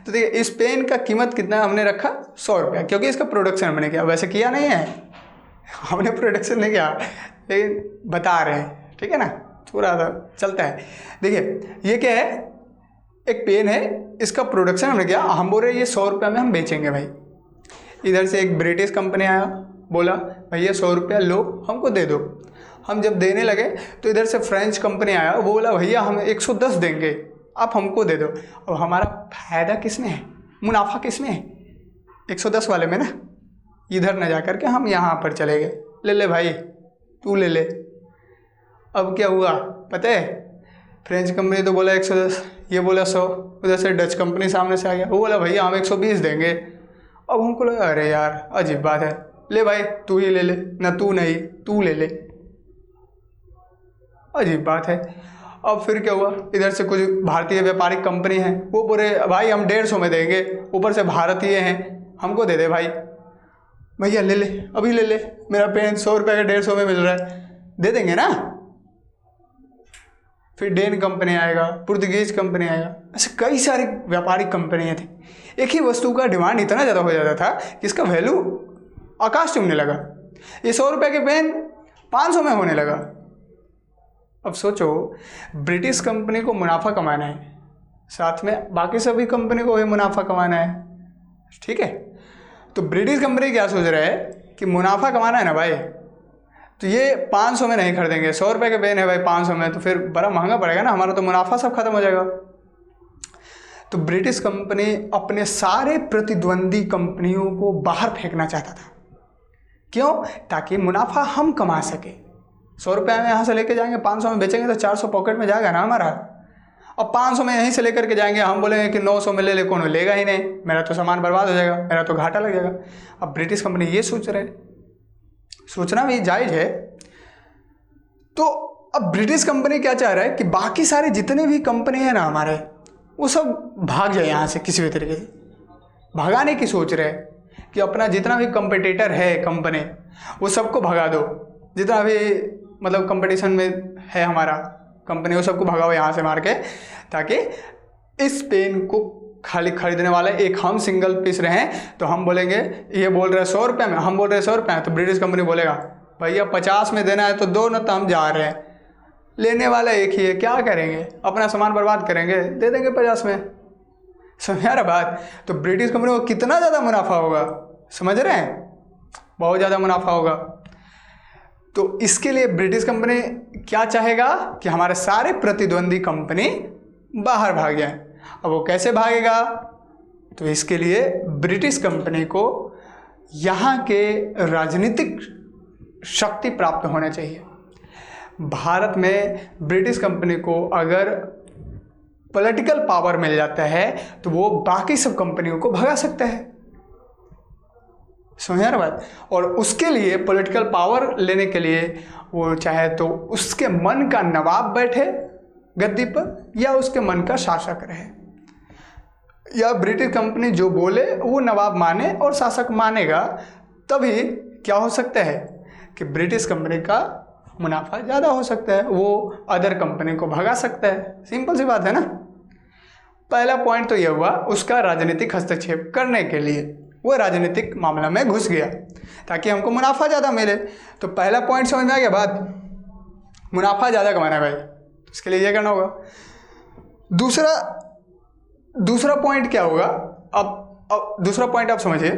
तो देखिए, इस पेन का कीमत कितना हमने रखा? 100 रुपया, क्योंकि इसका प्रोडक्शन हमने किया। वैसे किया नहीं है, हमने प्रोडक्शन नहीं किया, लेकिन बता रहे हैं, ठीक है ना, थोड़ा सा चलता है। देखिए, ये क्या है? एक पेन है, इसका प्रोडक्शन हमने किया, हम बोल रहे हैं ये 100 रुपये में हम बेचेंगे भाई। इधर से एक ब्रिटिश कंपनी आया, बोला भैया 100 रुपया लो, हमको दे दो। हम जब देने लगे तो इधर से फ्रेंच कंपनी आया, वो बोला भैया हम 110 देंगे, आप हमको दे दो। अब हमारा फायदा किस में है? मुनाफा किस में है? 110 वाले में ना। इधर न जा कर के हम यहाँ पर चले गए, ले ले भाई तू ले ले। अब क्या हुआ पता है? फ्रेंच कंपनी तो बोला 110, ये बोला 100, उधर से डच कंपनी सामने से आ गया, वो बोला भैया हम 120 देंगे। अब हमको लगा अरे यार अजीब बात है, ले भाई तू ही ले ले, ना तू नहीं तू ले ले, अजीब बात है। अब फिर क्या हुआ? इधर से कुछ भारतीय व्यापारिक कंपनी है, वो बोले भाई हम 150 में देंगे, ऊपर से भारतीय हैं, हमको दे दे भाई। भैया ले ले, अभी ले ले, मेरा पेन 100 रुपये का 150 में मिल रहा है, दे देंगे ना। फिर डेन कंपनी आएगा, पुर्तगीज कंपनी आएगा, ऐसे कई सारी व्यापारिक कंपनियाँ थी। एक ही वस्तु का डिमांड इतना ज़्यादा हो जाता था कि इसका वैल्यू आकाश चूमने लगा। ये 100 रुपये के पेन 500 में होने लगा। अब सोचो, ब्रिटिश कंपनी को मुनाफा कमाना है, साथ में बाकी सभी कंपनी को भी मुनाफा कमाना है, ठीक है। तो ब्रिटिश कंपनी क्या सोच रहा है कि मुनाफा कमाना है ना भाई, तो ये 500 में नहीं खरीदेंगे। 100 रुपये के पेन है भाई 500 में, तो फिर बड़ा महंगा पड़ेगा ना, हमारा तो मुनाफा सब खत्म हो जाएगा। तो ब्रिटिश कंपनी अपने सारे प्रतिद्वंदी कंपनियों को बाहर फेंकना चाहता था। क्यों? ताकि मुनाफा हम कमा सके। 100 रुपये में यहाँ से लेके जाएंगे, 500 में बेचेंगे तो 400 पॉकेट में जाएगा ना हमारा। अब 500 में यहीं से लेकर के जाएंगे, हम बोलेंगे कि 900 में ले ले, कौन लेगा ही नहीं, मेरा तो सामान बर्बाद हो जाएगा, मेरा तो घाटा लग जाएगा। अब ब्रिटिश कंपनी ये सोच रहे, सोचना भी जायज़ है। तो अब ब्रिटिश कंपनी क्या चाह रहा है कि बाकी सारे जितने भी कंपनी है ना हमारे, वो सब भाग जाए यहाँ से, किसी भी तरीके से भगाने की सोच रहे हैं कि अपना जितना भी कंपटीटर है कंपनी, वो सबको भगा दो। जितना भी मतलब कंपटीशन में है हमारा कंपनी, वो सबको भगाओ यहाँ से मार के, ताकि इस पेन को खाली खरीदने वाले एक हम सिंगल पीस रहें। तो हम बोलेंगे, ये बोल रहे 100 रुपये में, हम बोल रहे 100 रुपये में, तो ब्रिटिश कंपनी बोलेगा भैया 50 में देना है तो दो, न तो हम जा रहे हैं। लेने वाला एक ही है, क्या करेंगे? अपना सामान बर्बाद करेंगे, दे देंगे 50 में। समझ आ रहा बात? तो ब्रिटिश कंपनी को कितना ज़्यादा मुनाफा होगा, समझ रहे हैं? बहुत ज़्यादा मुनाफा होगा। तो इसके लिए ब्रिटिश कंपनी क्या चाहेगा कि हमारे सारे प्रतिद्वंदी कंपनी बाहर भाग जाए। अब वो कैसे भागेगा? तो इसके लिए ब्रिटिश कंपनी को यहाँ के राजनीतिक शक्ति प्राप्त होना चाहिए। भारत में ब्रिटिश कंपनी को अगर पॉलिटिकल पावर मिल जाता है तो वो बाकी सब कंपनियों को भगा सकता है। समझ रहे बात? और उसके लिए पॉलिटिकल पावर लेने के लिए वो चाहे तो उसके मन का नवाब बैठे गद्दी पर, या उसके मन का शासक रहे, या ब्रिटिश कंपनी जो बोले वो नवाब माने और शासक मानेगा, तभी क्या हो सकता है कि ब्रिटिश कंपनी का मुनाफा ज़्यादा हो सकता है, वो अदर कंपनी को भगा सकता है। सिंपल सी बात है ना। पहला पॉइंट तो यह हुआ, उसका राजनीतिक हस्तक्षेप करने के लिए वो राजनीतिक मामला में घुस गया ताकि हमको मुनाफा ज़्यादा मिले। तो पहला पॉइंट समझ में आ गया बात, मुनाफा ज़्यादा कमाना है भाई, तो इसके लिए ये करना होगा। दूसरा पॉइंट क्या होगा? अब दूसरा पॉइंट आप समझिए।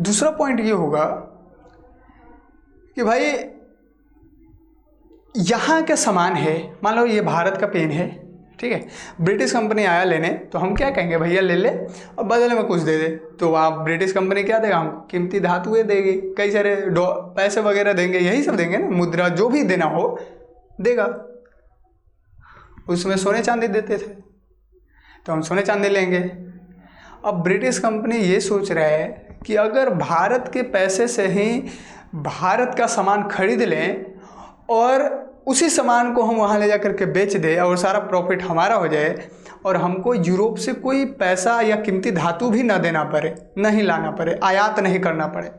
दूसरा पॉइंट ये होगा कि भाई यहाँ का सामान है, मान लो ये भारत का पेन है, ठीक है, ब्रिटिश कंपनी आया लेने, तो हम क्या कहेंगे भैया ले ले और बदले में कुछ दे दे। तो आप ब्रिटिश कंपनी क्या देगा हमको? कीमती धातुएं देगी, कई सारे पैसे वगैरह देंगे, यही सब देंगे ना, मुद्रा जो भी देना हो देगा। उसमें सोने चांदी देते थे, तो हम सोने चांदी लेंगे। अब ब्रिटिश कंपनी ये सोच रहा है कि अगर भारत के पैसे से ही भारत का सामान खरीद लें और उसी सामान को हम वहाँ ले जा करके बेच दें और सारा प्रॉफिट हमारा हो जाए और हमको यूरोप से कोई पैसा या कीमती धातु भी ना देना पड़े, नहीं लाना पड़े, आयात नहीं करना पड़े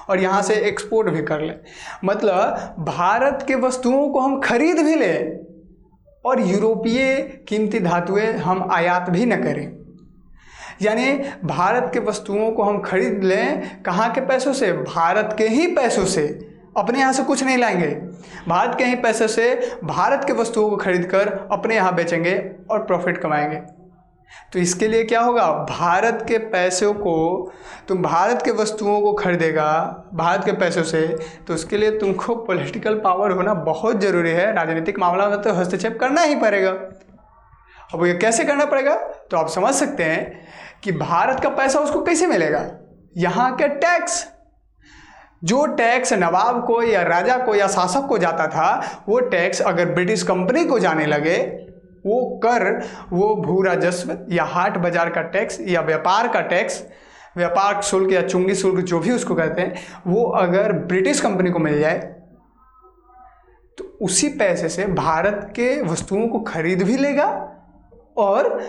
और यहाँ से एक्सपोर्ट भी कर ले, मतलब भारत के वस्तुओं को हम खरीद भी लें और यूरोपीय कीमती धातुएं हम आयात भी न करें। यानी भारत के वस्तुओं को हम खरीद लें, कहाँ के पैसों से? भारत के ही पैसों से, अपने यहाँ से कुछ नहीं लाएंगे, भारत के ही पैसे से भारत के वस्तुओं को खरीदकर अपने यहाँ बेचेंगे और प्रॉफिट कमाएंगे। तो इसके लिए क्या होगा? भारत के पैसों को, तुम भारत के वस्तुओं को खरीदेगा भारत के पैसों से, तो उसके लिए तुमको पॉलिटिकल पावर होना बहुत ज़रूरी है। राजनीतिक मामला में तो हस्तक्षेप करना ही पड़ेगा। अब ये कैसे करना पड़ेगा? तो आप समझ सकते हैं कि भारत का पैसा उसको कैसे मिलेगा? यहाँ के टैक्स, जो टैक्स नवाब को या राजा को या शासक को जाता था, वो टैक्स अगर ब्रिटिश कंपनी को जाने लगे, वो कर, वो भू राजस्व या हाट बाजार का टैक्स या व्यापार का टैक्स, व्यापार शुल्क या चुंगी शुल्क जो भी उसको कहते हैं, वो अगर ब्रिटिश कंपनी को मिल जाए तो उसी पैसे से भारत के वस्तुओं को खरीद भी लेगा और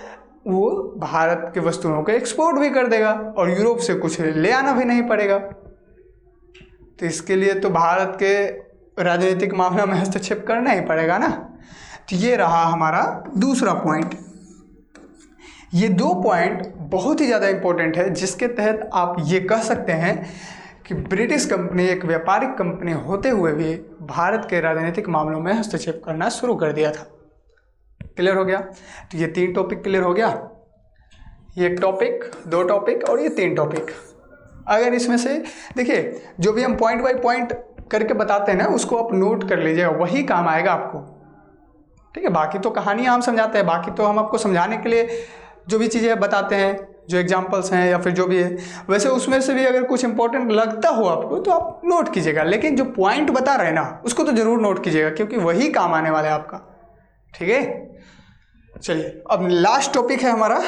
वो भारत के वस्तुओं को एक्सपोर्ट भी कर देगा और यूरोप से कुछ ले आना भी नहीं पड़ेगा। तो इसके लिए तो भारत के राजनीतिक मामला में हस्तक्षेप करना ही पड़ेगा ना। तो ये रहा हमारा दूसरा पॉइंट। ये दो पॉइंट बहुत ही ज़्यादा इम्पोर्टेंट है, जिसके तहत आप ये कह सकते हैं कि ब्रिटिश कंपनी एक व्यापारिक कंपनी होते हुए भी भारत के राजनीतिक मामलों में हस्तक्षेप करना शुरू कर दिया था। क्लियर हो गया? तो ये 3 टॉपिक क्लियर हो गया। ये 1 टॉपिक, 2 टॉपिक और ये 3 टॉपिक। अगर इसमें से देखिए, जो भी हम पॉइंट बाय पॉइंट करके बताते हैं ना, उसको आप नोट कर लीजिएगा, वही काम आएगा आपको। ठीक है, बाकी तो कहानियाँ हम समझाते हैं, बाकी तो हम आपको समझाने के लिए जो भी चीज़ें बताते हैं, जो एग्जाम्पल्स हैं या फिर जो भी है, वैसे उसमें से भी अगर कुछ इंपॉर्टेंट लगता हो आपको तो आप नोट कीजिएगा, लेकिन जो पॉइंट बता रहे हैं ना, उसको तो ज़रूर नोट कीजिएगा, क्योंकि वही काम आने वाला है आपका। ठीक है, चलिए अब लास्ट टॉपिक है हमारा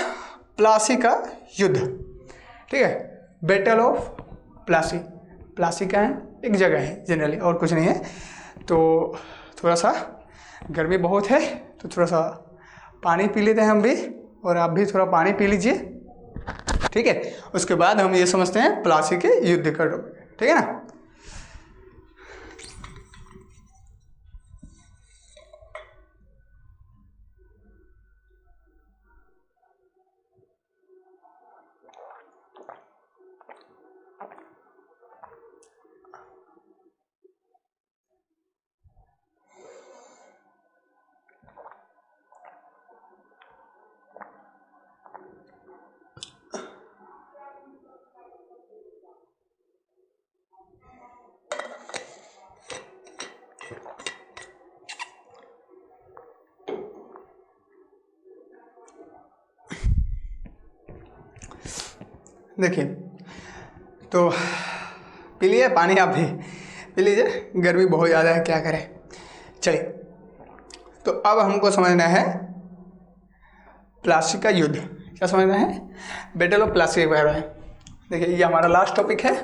प्लासी का युद्ध। ठीक है, बैटल ऑफ प्लासी। प्लासी क्या है? एक जगह है जनरली, और कुछ नहीं है। तो थोड़ा सा गर्मी बहुत है तो थोड़ा सा पानी पी लेते हैं हम भी, और आप भी थोड़ा पानी पी लीजिए। ठीक है, उसके बाद हम ये समझते हैं प्लासी के युद्ध का टॉपिक। ठीक है ना। देखिए, तो पी लिए पानी, आप भी पी लीजिए, गर्मी बहुत ज़्यादा है, क्या करें। चलिए, तो अब हमको समझना है प्लासी का युद्ध। क्या समझना है? बैटल ऑफ प्लासी के बारे में। देखिए, ये हमारा लास्ट टॉपिक है,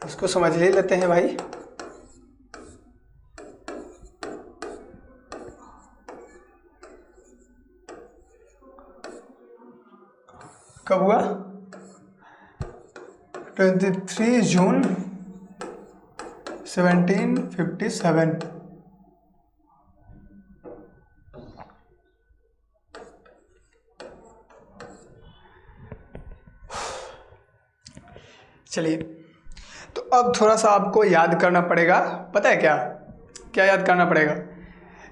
उसको समझ ले लेते हैं भाई। कब हुआ? 23 जून 1757। चलिए, तो अब थोड़ा सा आपको याद करना पड़ेगा। पता है क्या क्या याद करना पड़ेगा?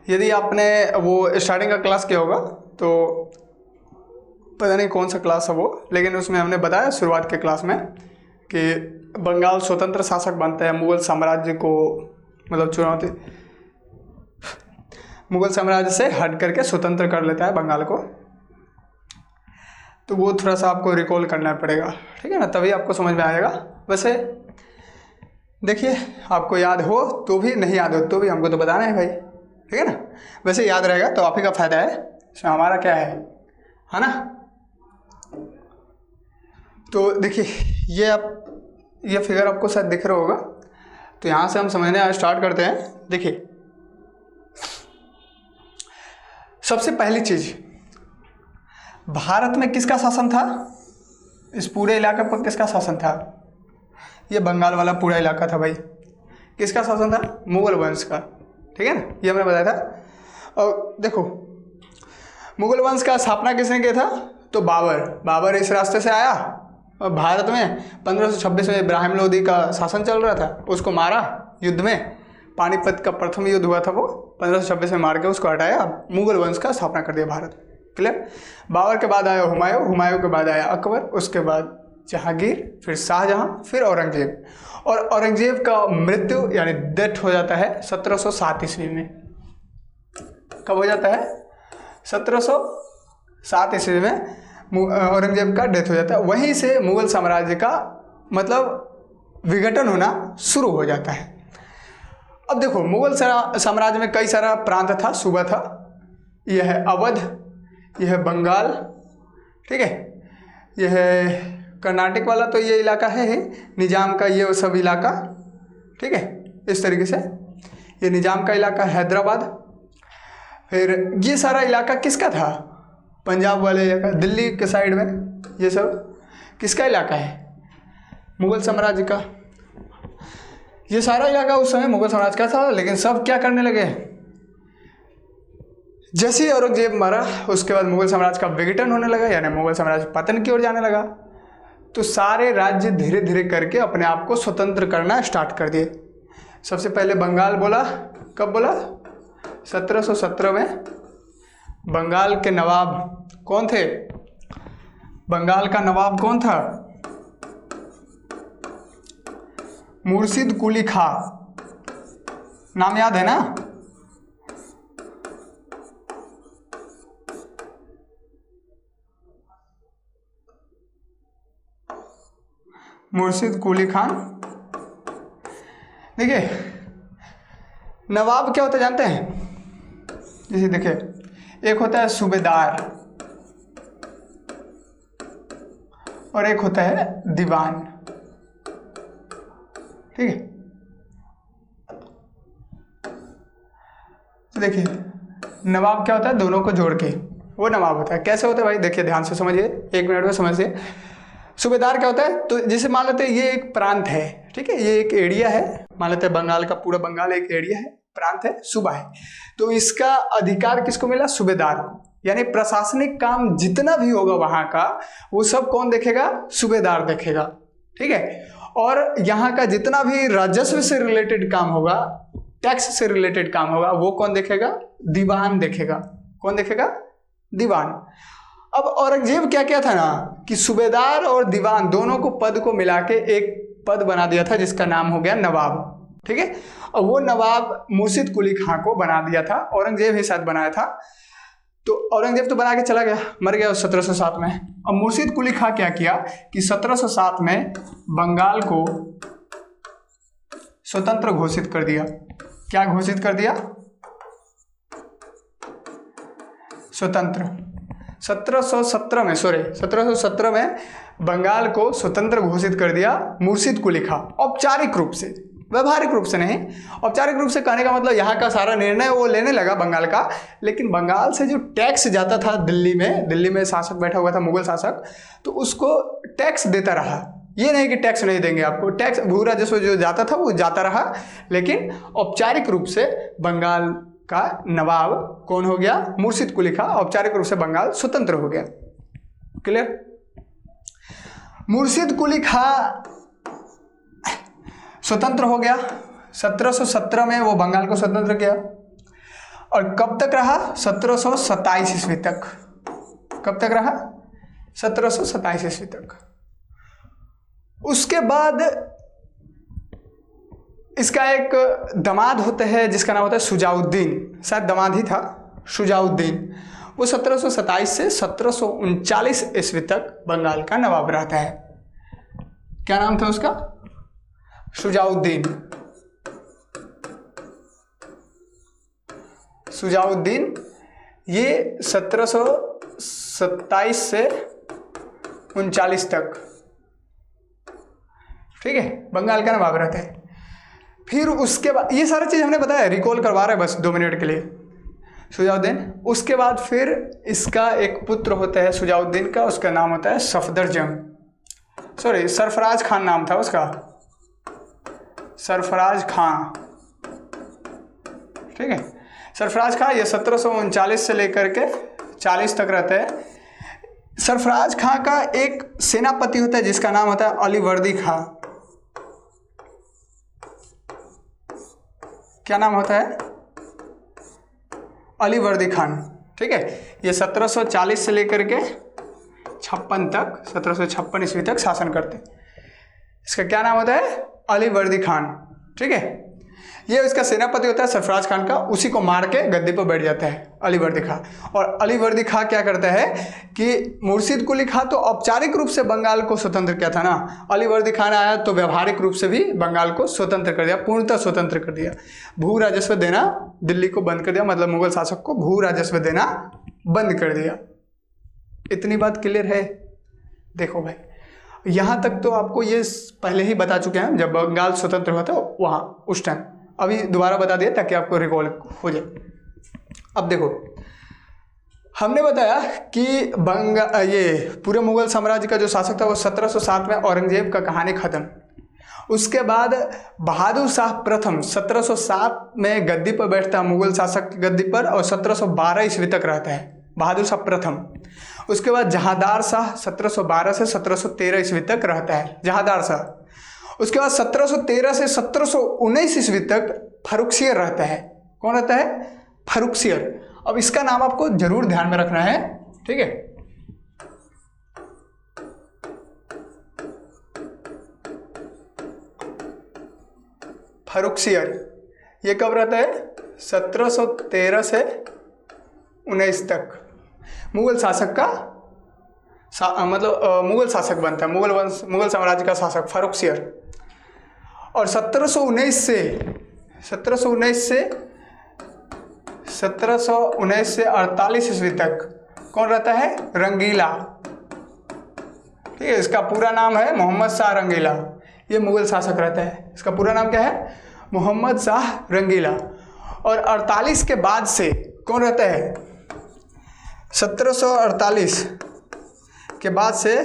यदि आपने वो स्टार्टिंग का क्लास किया होगा तो पता नहीं कौन सा क्लास है वो, लेकिन उसमें हमने बताया शुरुआत के क्लास में कि बंगाल स्वतंत्र शासक बनता है, मुगल साम्राज्य को मतलब चुनौती, मुगल साम्राज्य से हट करके स्वतंत्र कर लेता है बंगाल को। तो वो थोड़ा सा आपको रिकॉल करना पड़ेगा। ठीक है ना, तभी आपको समझ में आएगा। वैसे देखिए, आपको याद हो तो भी, नहीं याद हो तो भी हमको तो बताना है भाई। ठीक है ना, वैसे याद रहेगा तो आप ही का फायदा है, इसमें हमारा क्या है ना। तो देखिए ये फिगर आपको शायद दिख रहा होगा। तो यहाँ से हम समझने स्टार्ट करते हैं। देखिए सबसे पहली चीज, भारत में किसका शासन था? इस पूरे इलाके पर किसका शासन था? ये बंगाल वाला पूरा इलाका था भाई। किसका शासन था? मुगल वंश का। ठीक है ना, ये हमने बताया था। और देखो मुगल वंश का स्थापना किसने किया था? तो बाबर इस रास्ते से आया और भारत में 1526 में इब्राहिम लोदी का शासन चल रहा था, उसको मारा युद्ध में। पानीपत का प्रथम युद्ध हुआ था, वो 1526 में मार के उसको हटाया, मुगल वंश का स्थापना कर दिया भारत। क्लियर? बाबर के बाद आया हुमायूं के बाद आया अकबर, उसके बाद जहांगीर, फिर शाहजहां, फिर औरंगजेब। और औरंगजेब का मृत्यु यानी डेथ हो जाता है 1707 ईस्वी में। कब हो जाता है? 1707 ईस्वी में औरंगजेब का डेथ हो जाता है। वहीं से मुगल साम्राज्य का मतलब विघटन होना शुरू हो जाता है। अब देखो मुगल साम्राज्य में कई सारा प्रांत था, सूबा था। यह है अवध, यह है बंगाल, ठीक है, यह है कर्नाटक वाला, तो ये इलाका है निजाम का, ये सब इलाका, ठीक है, इस तरीके से ये निजाम का इलाका, हैदराबाद। फिर ये सारा इलाका किसका था? पंजाब वाले इलाका, दिल्ली के साइड में, ये सब किसका इलाका है? मुगल साम्राज्य का। ये सारा इलाका उस समय मुगल साम्राज्य का था। लेकिन सब क्या करने लगे? जैसे ही औरंगजेब मरा उसके बाद मुगल साम्राज्य का विघटन होने लगा, यानी मुगल साम्राज्य पतन की ओर जाने लगा। तो सारे राज्य धीरे धीरे करके अपने आप को स्वतंत्र करना स्टार्ट कर दिए। सबसे पहले बंगाल बोला, कब बोला? 1717 में। बंगाल के नवाब कौन थे? बंगाल का नवाब कौन था? मुर्शिद कुली खां, नाम याद है ना? मुर्शिद कुली खान। देखिए नवाब क्या होता है जानते हैं? जैसे देखिए एक होता है सूबेदार और एक होता है दीवान, ठीक है। तो देखिए नवाब क्या होता है? दोनों को जोड़ के वो नवाब होता है। कैसे होता है भाई? देखिए ध्यान से समझिए, 1 मिनट में समझिए। सूबेदार क्या होता है? तो जैसे मान लेते हैं ये एक प्रांत है, ठीक है, ये एक एरिया है, मान लेते हैं बंगाल का पूरा बंगाल एक एरिया है, प्रांत है, सूबा है। तो इसका अधिकार किसको मिला? सूबेदार को। यानी प्रशासनिक काम जितना भी होगा वहां का वो सब कौन देखेगा? सूबेदार देखेगा, ठीक है। और यहाँ का जितना भी राजस्व से रिलेटेड काम होगा, टैक्स से रिलेटेड काम होगा, वो कौन देखेगा? दीवान देखेगा। कौन देखेगा? दीवान। अब औरंगजेब क्या किया था ना कि सूबेदार और दीवान दोनों को पद को मिला के एक पद बना दिया था जिसका नाम हो गया नवाब, ठीक है। और वो नवाब मुर्शिद कुली खां को बना दिया था, औरंगजेब ही साथ बनाया था। तो औरंगजेब तो बना के चला गया, मर गया 1707 में। अब मुर्शिद कुली खां क्या किया कि 1707 में बंगाल को स्वतंत्र घोषित कर दिया। क्या घोषित कर दिया? स्वतंत्र। 1717 में बंगाल को स्वतंत्र घोषित कर दिया मुर्शिद कुली खां, औपचारिक रूप से, व्यवहारिक रूप से नहीं। औपचारिक रूप से कहने का मतलब यहाँ का सारा निर्णय वो लेने लगा बंगाल का, लेकिन बंगाल से जो टैक्स जाता था दिल्ली में शासक बैठा हुआ था, मुगल शासक, तो उसको टैक्स देता रहा। ये नहीं कि टैक्स नहीं देंगे आपको, टैक्स भू राजस्व जो जाता था वो जाता रहा, लेकिन औपचारिक रूप से बंगाल का नवाब कौन हो गया? मुर्शिद कुली खां। औपचारिक रूप से बंगाल स्वतंत्र हो गया। क्लियर? मुर्शिद कुली खां स्वतंत्र हो गया। 1717 में वो बंगाल को स्वतंत्र किया और कब तक रहा? 1727 ईस्वी तक। कब तक रहा? 1727 ईस्वी तक। उसके बाद इसका एक दामाद होते हैं जिसका नाम होता है शुजाउद्दीन, शायद दामाद ही था, शुजाउद्दीन। वो 1727 से 1739 ईस्वी तक बंगाल का नवाब रहता है। क्या नाम था उसका? शुजाउद्दीन। शुजाउद्दीन ये 1727 से 39 तक ठीक है, बंगाल का नवाब रहता है। फिर उसके बाद ये सारी चीज़ हमने बताया, रिकॉल करवा रहे हैं बस 2 मिनट के लिए। शुजाउद्दीन, उसके बाद फिर इसका एक पुत्र होता है शुजाउद्दीन का, उसका नाम होता है सरफराज खान नाम था उसका, सरफराज खान। ठीक है, सरफराज खान ये 1739 से लेकर के 40 तक रहते हैं। सरफराज खां का एक सेनापति होता है जिसका नाम होता है अलीवर्दी खां। क्या नाम होता है? अलीवर्दी खान। ठीक है, ये 1740 से लेकर के 56 तक, 1756 ईस्वी तक शासन करते। इसका क्या नाम होता है? अलीवर्दी खान। ठीक है, ये इसका सेनापति होता है सरफराज खान का, उसी को मार के गद्दी पर बैठ जाता है अलीवर्दी खां। और अलीवर्दी खां क्या करता है कि मुर्शिद कुली खां तो औपचारिक रूप से बंगाल को स्वतंत्र किया था ना, अलीवर्दी खान आया तो व्यवहारिक रूप से भी बंगाल को स्वतंत्र कर दिया, पूर्णतः स्वतंत्र कर दिया। भू राजस्व देना दिल्ली को बंद कर दिया, मतलब मुगल शासक को भू राजस्व देना बंद कर दिया। इतनी बात क्लियर है? देखो भाई, यहाँ तक तो आपको ये पहले ही बता चुके हैं जब बंगाल स्वतंत्र हुआ था वहाँ उस टाइम, अभी दोबारा बता दिया ताकि आपको रिकॉल हो जाए। अब देखो, हमने बताया कि ये पूरे मुगल साम्राज्य का जो शासक था वो 1707 में औरंगजेब का कहानी खत्म। उसके बाद बहादुर शाह प्रथम 1707 में गद्दी पर बैठता है, मुगल शासक की गद्दी पर, और 1712 ईस्वी तक रहता है बहादुर शाह प्रथम। उसके बाद जहांदार शाह 1712 से 1713 ईस्वी तक रहता है, जहांदार शाह। उसके बाद 1713 से 1719 ईस्वी तक फर्रुखसियर रहता है। कौन रहता है? फर्रुखसियर। अब इसका नाम आपको जरूर ध्यान में रखना है, ठीक है। फर्रुखसियर ये कब रहता है? 1713 से 19 तक मुगल शासक का मुगल शासक बनता है, मुगल साम्राज्य का शासक फर्रुखसियर। और 1719 से 48 ईस्वी तक कौन रहता है? रंगीला। ठीक है, इसका पूरा नाम है मोहम्मद शाह रंगीला। ये मुगल शासक रहता है, इसका पूरा नाम क्या है? मोहम्मद शाह रंगीला। और 48 के बाद से कौन रहता है? 1748 के बाद से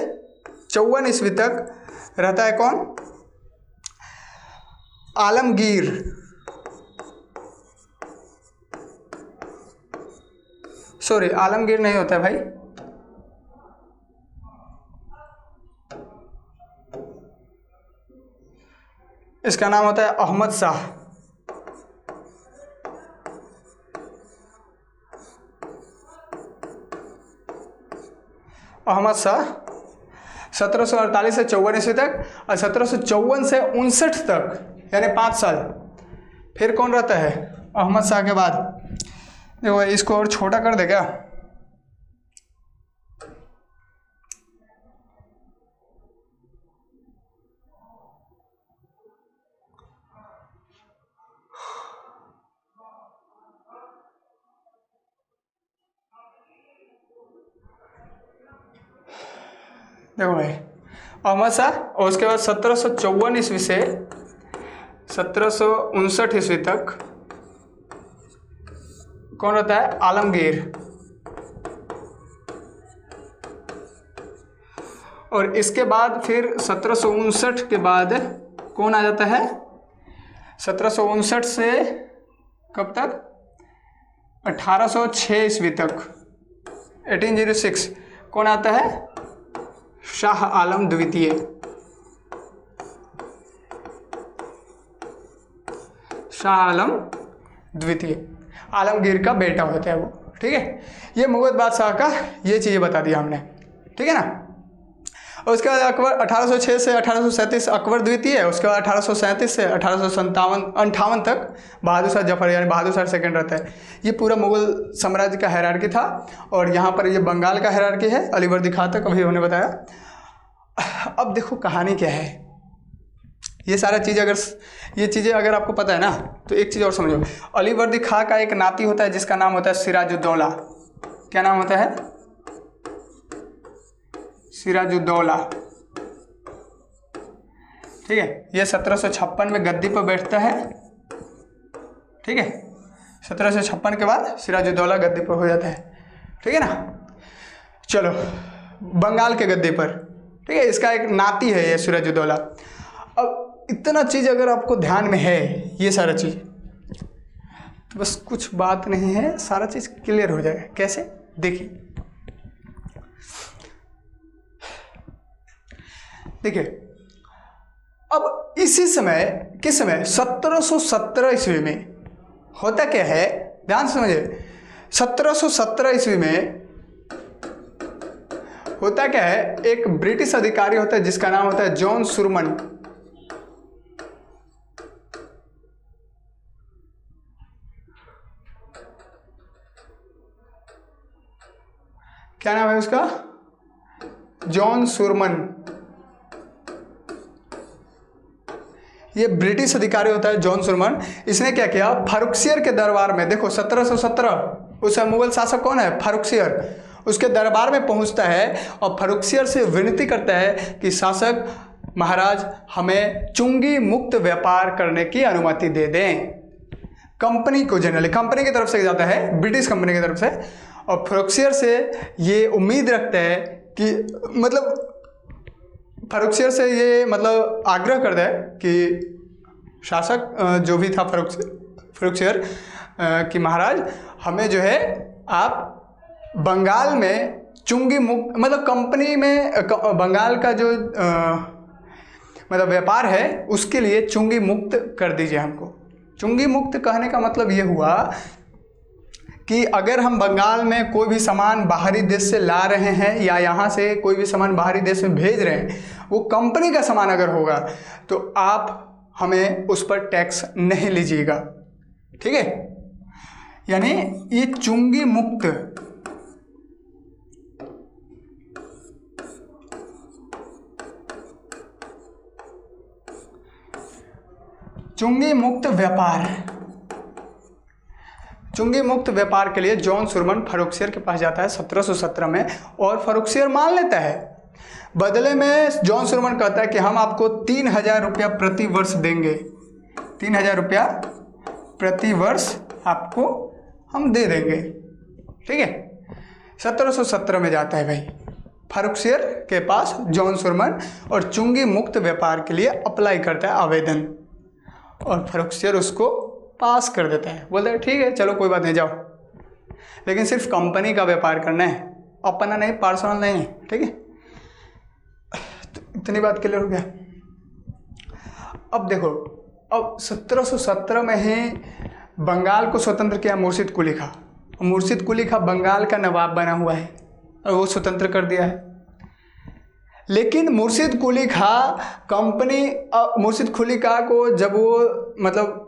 54 ईस्वी तक रहता है कौन? आलमगीर। सॉरी, आलमगीर नहीं होता है भाई, इसका नाम होता है अहमद शाह। अहमद शाह 1748 से 54 ईस्वी तक, और 1754 से 59 तक यानी 5 साल फिर कौन रहता है? अहमद शाह के बाद। देखो इसको और छोटा कर दे क्या? देखो भाई, अहमद शाह, और उसके बाद 1754 ईस्वी से 1759 ईस्वी तक कौन रहता है? आलमगीर। और इसके बाद फिर 1759 के बाद कौन आ जाता है? 1759 से कब तक? 1806 ईस्वी तक, 1806 कौन आता है? शाह आलम द्वितीय। शाह आलम द्वितीय आलमगीर का बेटा होता है वो। ठीक है, ये मुगल बादशाह का ये चीज़ें बता दिया हमने, ठीक है ना। और उसके बाद अकबर 1806 से 1837 अकबर द्वितीय है। उसके बाद 1837 से 1858 तक बहादुर शाह जफर यानी बहादुर शाह सेकंड रहता है। ये पूरा मुगल साम्राज्य का हायरार्की था। और यहाँ पर ये बंगाल का हायरार्की है, अलीवर्दी खां तक अभी हमने बताया। अब देखो कहानी क्या है। ये सारा चीज़ ये चीज़ें अगर आपको पता है ना, तो एक चीज़ और समझो। अलीवर्दी खां का एक नाती होता है जिसका नाम होता है सिराजुद्दौला। क्या नाम होता है? सिराजुद्दौला। ठीक है। ये 1756 में गद्दी पर बैठता है, ठीक है। 1756 के बाद सिराजुद्दौला गद्दी पर हो जाता है, ठीक है ना। चलो बंगाल के गद्दी पर, ठीक है। इसका एक नाती है ये सिराजुद्दौला। अब इतना चीज़ अगर आपको ध्यान में है, ये सारा चीज़, तो बस कुछ बात नहीं है, सारा चीज़ क्लियर हो जाएगा। कैसे, देखिए अब इसी समय, किस समय, 1717 ईस्वी में होता क्या है, ध्यान से समझिए। 1717 ईस्वी में होता क्या है, एक ब्रिटिश अधिकारी होता है जिसका नाम होता है जॉन सुरमन। क्या नाम है उसका, जॉन सुरमन। ये ब्रिटिश अधिकारी होता है जॉन सुरमन। इसने क्या किया, फर्रुखसियर के दरबार में, देखो 1717, उस मुगल शासक कौन है, फर्रुखसियर, उसके दरबार में पहुंचता है और फर्रुखसियर से विनती करता है कि शासक महाराज हमें चुंगी मुक्त व्यापार करने की अनुमति दे दें। कंपनी को, जनरली कंपनी की तरफ से जाता है, ब्रिटिश कंपनी की तरफ से, और फर्रुखसियर से ये उम्मीद रखता है कि, मतलब फर्रुखसियर से ये मतलब आग्रह करता है कि शासक जो भी था फर्रुखसियर कि महाराज हमें जो है आप बंगाल में चुंगी मुक्त, मतलब कंपनी में बंगाल का जो मतलब व्यापार है उसके लिए चुंगी मुक्त कर दीजिए हमको। चुंगी मुक्त कहने का मतलब ये हुआ कि अगर हम बंगाल में कोई भी सामान बाहरी देश से ला रहे हैं या यहाँ से कोई भी सामान बाहरी देश में भेज रहे हैं, वो कंपनी का सामान अगर होगा तो आप हमें उस पर टैक्स नहीं लीजिएगा, ठीक है। यानी ये चुंगी मुक्त, चुंगी मुक्त व्यापार, चुंगी मुक्त व्यापार के लिए जॉन सुरमन फर्रुखसियर के पास जाता है 1717 में, और फर्रुखसियर मान लेता है। बदले में जॉन सुरमन कहता है कि हम आपको 3000 रुपया प्रति वर्ष देंगे, 3000 रुपया प्रति वर्ष आपको हम दे देंगे, ठीक है। 1717 में जाता है भाई फर्रुखसियर के पास जॉन सुरमन और चुंगी मुक्त व्यापार के लिए अप्लाई करता है आवेदन, और फर्रुखसियर उसको पास कर देते हैं। बोलते हैं ठीक है चलो कोई बात नहीं, जाओ, लेकिन सिर्फ कंपनी का व्यापार करना है, अपना नहीं, पर्सनल नहीं, ठीक है। तो इतनी बात क्लियर हो गया। अब देखो, अब 1717 में ही बंगाल को स्वतंत्र किया मुर्शिद कुली खां। मुर्शिद कुली खां बंगाल का नवाब बना हुआ है और वो स्वतंत्र कर दिया है। लेकिन मुर्शिद कुली खां कंपनी, मुर्शिद कुली खां को जब वो मतलब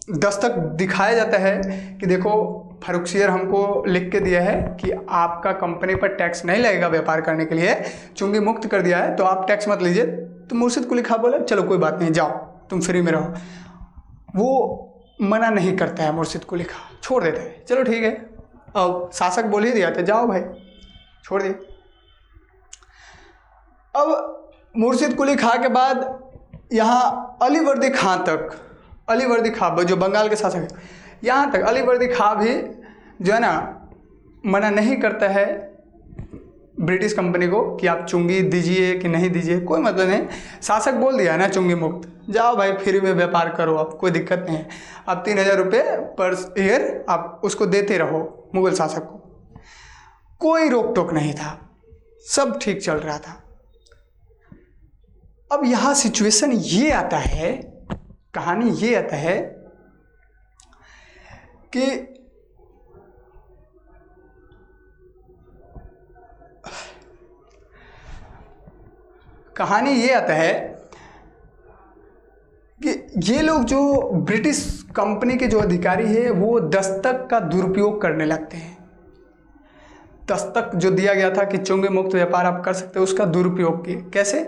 दस्तक दिखाया जाता है कि देखो फर्रुखसियर हमको लिख के दिया है कि आपका कंपनी पर टैक्स नहीं लगेगा व्यापार करने के लिए, चुंगी मुक्त कर दिया है तो आप टैक्स मत लीजिए, तो मुर्शिद कुली खां बोले चलो कोई बात नहीं, जाओ तुम फ्री में रहो। वो मना नहीं करता है, मुर्शिद कुली खां छोड़ देता है, चलो ठीक है, अब शासक बोल ही दिया तो जाओ भाई, छोड़ दिए। अब मुर्शिद कुली खां के बाद यहाँ अलीवर्दी खां तक, अलीवर्दी खां जो बंगाल के शासक है, यहाँ तक अलीवर्दी खां भी जो है ना मना नहीं करता है ब्रिटिश कंपनी को कि आप चुंगी दीजिए कि नहीं दीजिए, कोई मतलब नहीं, शासक बोल दिया है ना चुंगी मुक्त, जाओ भाई फ्री में व्यापार करो, आप कोई दिक्कत नहीं है। आप 3000 रुपये पर ईयर आप उसको देते रहो मुगल शासक को, कोई रोक टोक नहीं था, सब ठीक चल रहा था। अब यहाँ सिचुएशन ये आता है, कहानी ये आता है कि ये लोग जो ब्रिटिश कंपनी के जो अधिकारी है वो दस्तक का दुरुपयोग करने लगते हैं। दस्तक जो दिया गया था कि चुंगी मुक्त व्यापार आप कर सकते हो, उसका दुरुपयोग किए। कैसे?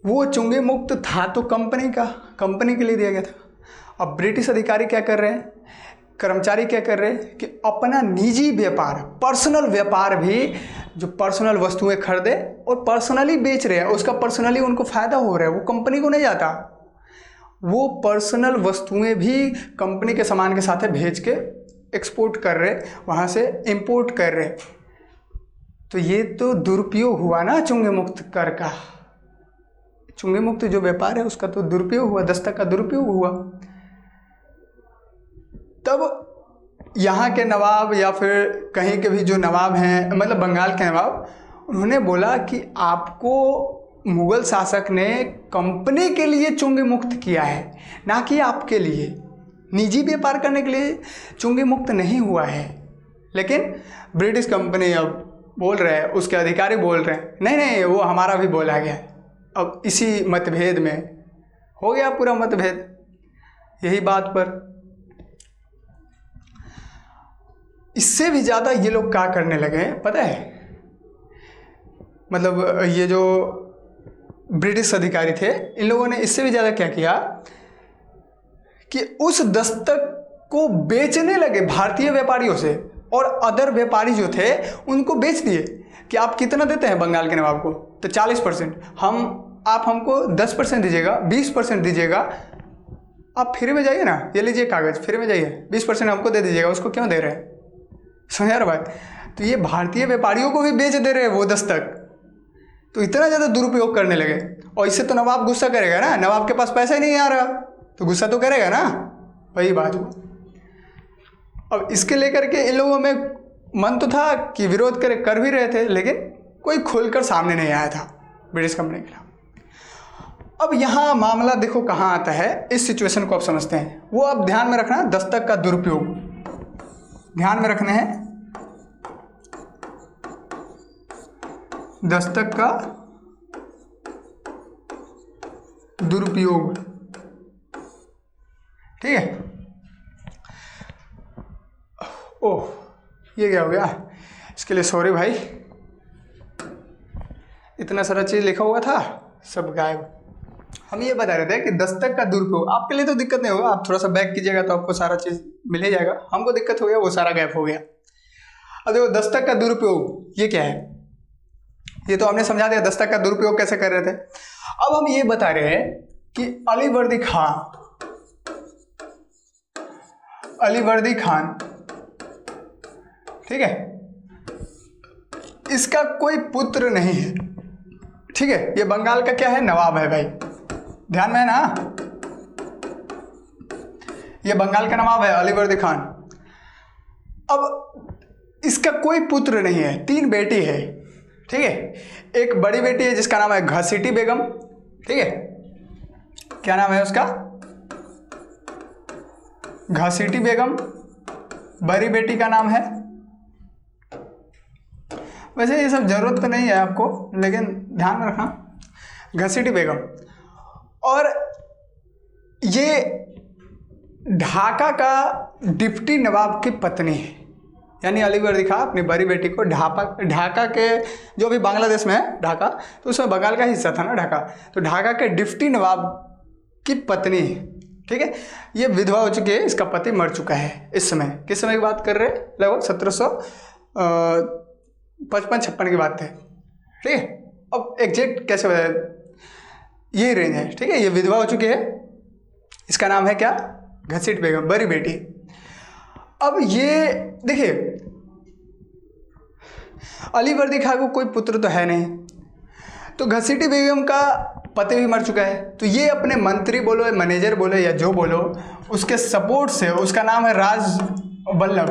वो चुंगी मुक्त था तो कंपनी के लिए दिया गया था। अब ब्रिटिश अधिकारी क्या कर रहे हैं, कर्मचारी क्या कर रहे हैं कि अपना निजी व्यापार, पर्सनल व्यापार भी जो पर्सनल वस्तुएं खरीदे और पर्सनली बेच रहे हैं, उसका पर्सनली उनको फ़ायदा हो रहा है, वो कंपनी को नहीं जाता। वो पर्सनल वस्तुएं भी कंपनी के सामान के साथ भेज के एक्सपोर्ट कर रहे, वहाँ से इंपोर्ट कर रहे। तो ये तो दुरुपयोग हुआ ना चुंगी मुक्त कर का। चुंगी मुक्त जो व्यापार है उसका तो दुरुपयोग हुआ, दस्तक का दुरुपयोग हुआ। तब यहाँ के नवाब या फिर कहीं के भी जो नवाब हैं, मतलब बंगाल के नवाब, उन्होंने बोला कि आपको मुग़ल शासक ने कंपनी के लिए चुंगी मुक्त किया है, ना कि आपके लिए। निजी व्यापार करने के लिए चुंगी मुक्त नहीं हुआ है। लेकिन ब्रिटिश कंपनी अब बोल रहे हैं, उसके अधिकारी बोल रहे हैं नहीं नहीं, वो हमारा भी बोला गया। अब इसी मतभेद में हो गया पूरा मतभेद, यही बात पर। इससे भी ज़्यादा ये लोग क्या करने लगे पता है, मतलब ये जो ब्रिटिश अधिकारी थे, इन लोगों ने इससे भी ज़्यादा क्या किया कि उस दस्तक को बेचने लगे भारतीय व्यापारियों से, और अदर व्यापारी जो थे उनको बेच दिए कि आप कितना देते हैं बंगाल के नवाब को, तो 40%, आप हमको 10% दीजिएगा, 20% दीजिएगा, आप फ्री में जाइए ना, ये लीजिए कागज़, फ्री में जाइए, 20% हमको दे दीजिएगा, उसको क्यों दे रहे हैं? समझ यार बात। तो ये भारतीय व्यापारियों को भी बेच दे रहे हैं वो दस्तक। तो इतना ज़्यादा दुरुपयोग करने लगे, और इससे तो नवाब गुस्सा करेगा ना, नवाब के पास पैसा ही नहीं आ रहा, तो गुस्सा तो करेगा ना, वही बात हुआ। अब इसके लेकर के इन लोगों में मन तो था कि विरोध कर भी रहे थे, लेकिन कोई खुलकर सामने नहीं आया था ब्रिटिश कंपनी के खिलाफ। अब यहाँ मामला देखो कहाँ आता है, इस सिचुएशन को आप समझते हैं, वो आप ध्यान में रखना, दस्तक का दुरुपयोग ध्यान में रखने हैं, दस्तक का दुरुपयोग, ठीक है। ओह, ये क्या हो गया, इसके लिए सॉरी भाई, इतना सारा चीज़ लिखा हुआ था सब गायब। हम ये बता रहे थे कि दस्तक का दुरुपयोग, आपके लिए तो दिक्कत नहीं होगा, आप थोड़ा सा बैक कीजिएगा तो आपको सारा चीज़ मिल ही जाएगा, हमको दिक्कत हो गया, वो सारा गायब हो गया। अब देखो दस्तक का दुरुपयोग ये क्या है, ये तो हमने समझा दिया दस्तक का दुरुपयोग कैसे कर रहे थे। अब हम ये बता रहे हैं कि अलीवर्दी खान, ठीक है, इसका कोई पुत्र नहीं है, ठीक है, ये बंगाल का क्या है, नवाब है भाई, ध्यान में है ना, ये बंगाल का नवाब है अलीवर्दी खान। अब इसका कोई पुत्र नहीं है, 3 बेटी है, ठीक है। एक बड़ी बेटी है जिसका नाम है घसीटी बेगम, ठीक है, क्या नाम है उसका, घसीटी बेगम। बड़ी बेटी का नाम है, वैसे ये सब जरूरत तो नहीं है आपको, लेकिन ध्यान में रखना, घसीटी बेगम। और ये ढाका का डिप्टी नवाब की पत्नी है, यानी अलीवर्दी खान अपनी बड़ी बेटी को ढाका के, जो भी बांग्लादेश में है ढाका, तो उसमें बंगाल का हिस्सा था ना ढाका, तो ढाका के डिप्टी नवाब की पत्नी है, ठीक है। ये विधवा हो चुकी है, इसका पति मर चुका है इस समय। किस समय की बात कर रहे हैं, लगभग 1755-56 की बात है, ठीक है। अब एग्जैक्ट कैसे बताया, यही रेंज है, ठीक है। ये विधवा हो चुकी है, इसका नाम है क्या, घसीट बेगम, बड़ी बेटी। अब ये देखिए अलीवर्दी खान को कोई पुत्र तो है नहीं, तो घसीटी बेगम का पति भी मर चुका है, तो ये अपने मंत्री बोलो, मैनेजर बोलो या जो बोलो, उसके सपोर्ट से, उसका नाम है राज बल्लभ,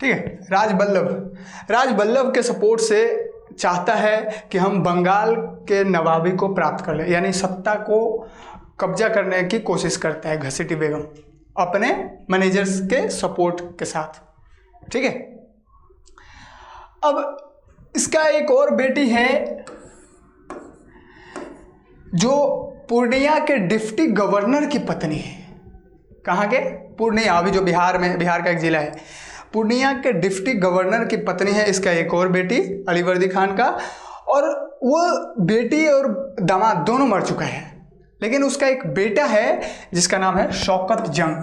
ठीक है, राज बल्लभ के सपोर्ट से चाहता है कि हम बंगाल के नवाबी को प्राप्त कर लें, यानी सत्ता को कब्जा करने की कोशिश करता है घसीटी बेगम अपने मैनेजर्स के सपोर्ट के साथ, ठीक है। अब इसका एक और बेटी है जो पूर्णिया के डिप्टी गवर्नर की पत्नी है। कहाँ के, पूर्णिया, अभी जो बिहार में, बिहार का एक जिला है, पूर्णिया के डिप्टी गवर्नर की पत्नी है इसका एक और बेटी अलीवर्दी खान का, और वो बेटी और दामाद दोनों मर चुका है, लेकिन उसका एक बेटा है जिसका नाम है शौकत जंग।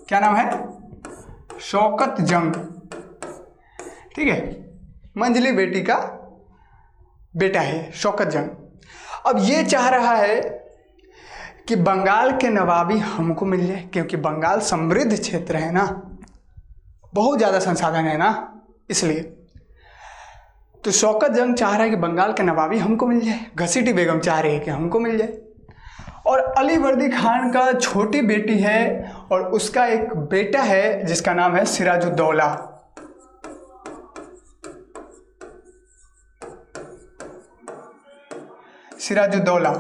क्या नाम है, शौकत जंग, ठीक है, मंझली बेटी का बेटा है शौकत जंग। अब ये चाह रहा है कि बंगाल के नवाबी हमको मिल जाए, क्योंकि बंगाल समृद्ध क्षेत्र है ना, बहुत ज़्यादा संसाधन है ना, इसलिए तो शौकत जंग चाह रहा है कि बंगाल के नवाबी हमको मिल जाए, घसीटी बेगम चाह रही है कि हमको मिल जाए। और अली वर्दी खान का छोटी बेटी है और उसका एक बेटा है जिसका नाम है सिराजुद्दौला। सिराजुद्दौला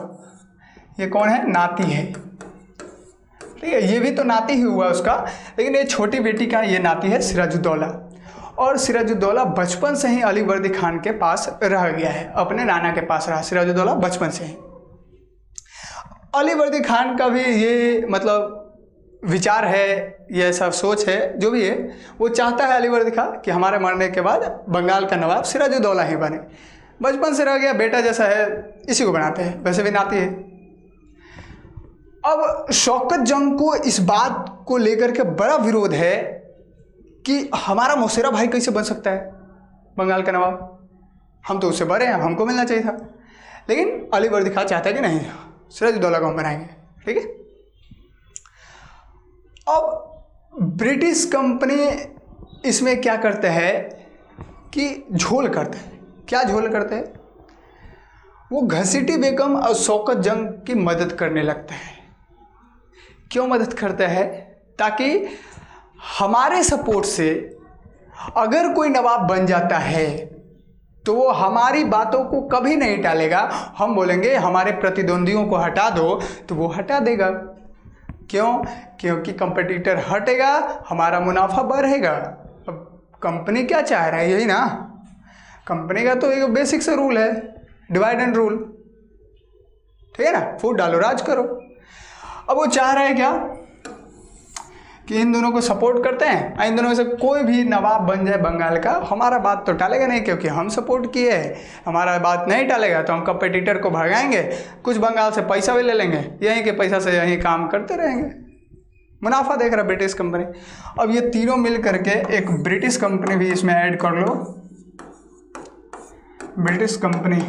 ये कौन है? नाती है, ठीक है, ये भी तो नाती ही हुआ उसका, लेकिन ये छोटी बेटी का ये नाती है सिराजुद्दौला। और सिराजुद्दौला बचपन से ही अली वर्दी खान के पास रह गया है, अपने नाना के पास रहा सिराजुद्दौला बचपन से ही। अली वर्दी खान का भी ये मतलब विचार है, ये ऐसा सोच है, जो भी है वो चाहता है अली वर्दी खान कि हमारे मरने के बाद बंगाल का नवाब सिराजुद्दौला ही बने। बचपन से रह गया, बेटा जैसा है इसी को बनाते हैं, वैसे भी नाती है। अब शौकत जंग को इस बात को लेकर के बड़ा विरोध है कि हमारा मौसेरा भाई कैसे बन सकता है बंगाल का नवाब, हम तो उससे बड़े हैं, हमको मिलना चाहिए था। लेकिन अली वर्दी खान चाहता है कि नहीं, सिराजुद्दौला को हम बनाएंगे, ठीक है। अब ब्रिटिश कंपनी इसमें क्या करते हैं कि झोल करते हैं। क्या झोल करते हैं? वो घसीटी बेगम और शौकत जंग की मदद करने लगता है। क्यों मदद करता है? ताकि हमारे सपोर्ट से अगर कोई नवाब बन जाता है तो वो हमारी बातों को कभी नहीं टालेगा। हम बोलेंगे हमारे प्रतिद्वंदियों को हटा दो तो वो हटा देगा। क्यों? क्योंकि कंपटीटर हटेगा, हमारा मुनाफा बढ़ेगा। अब कंपनी क्या चाह रहा है? यही ना, कंपनी का तो एक बेसिक सा रूल है, डिवाइड एंड रूल, ठीक है ना, फूट डालो राज करो। अब वो चाह रहा है क्या कि इन दोनों को सपोर्ट करते हैं, इन दोनों में से कोई भी नवाब बन जाए बंगाल का, हमारा बात तो टालेगा नहीं, क्योंकि हम सपोर्ट किए हैं। हमारा बात नहीं टालेगा तो हम कंपटीटर को भगाएंगे, कुछ बंगाल से पैसा भी ले लेंगे, यहीं के पैसा से यहीं काम करते रहेंगे। मुनाफा देख रहा ब्रिटिश कंपनी। अब ये तीनों मिल करके एक ब्रिटिश कंपनी भी इसमें ऐड कर लो, ब्रिटिश कंपनी।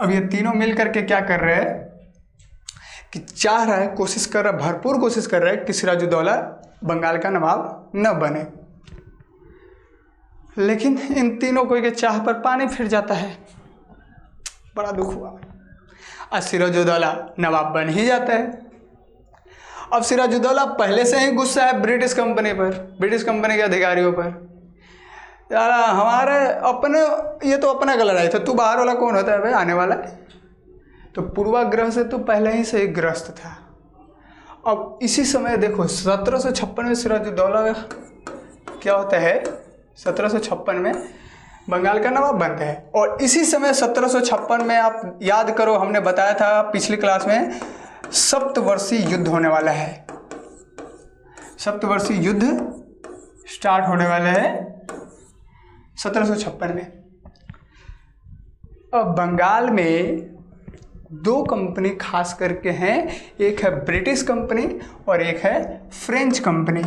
अब ये तीनों मिल करके क्या कर रहे हैं कि चाह रहा है, कोशिश कर रहा है, भरपूर कोशिश कर रहा है कि सिराजुद्दौला बंगाल का नवाब न बने। लेकिन इन तीनों को के चाह पर पानी फिर जाता है। बड़ा दुख हुआ। अब सिराजुद्दौला नवाब बन ही जाता है। अब सिराजुद्दौला पहले से ही गुस्सा है ब्रिटिश कंपनी पर, ब्रिटिश कंपनी के अधिकारियों पर। यार हमारे अपने, ये तो अपना का लड़ाई था, तू बाहर वाला कौन होता है भाई आने वाला? तो पूर्वाग्रह से तो पहले ही से ग्रस्त था। अब इसी समय देखो 1756 में सिराजुद्दौला क्या होता है, 1756 में बंगाल का नवाब बनता है। और इसी समय 1756 में आप याद करो, हमने बताया था पिछली क्लास में, सप्तवर्षीय युद्ध होने वाला है। सप्तवर्षीय युद्ध स्टार्ट होने वाला है 1756 में। अब बंगाल में दो कंपनी खास करके हैं, एक है ब्रिटिश कंपनी और एक है फ्रेंच कंपनी।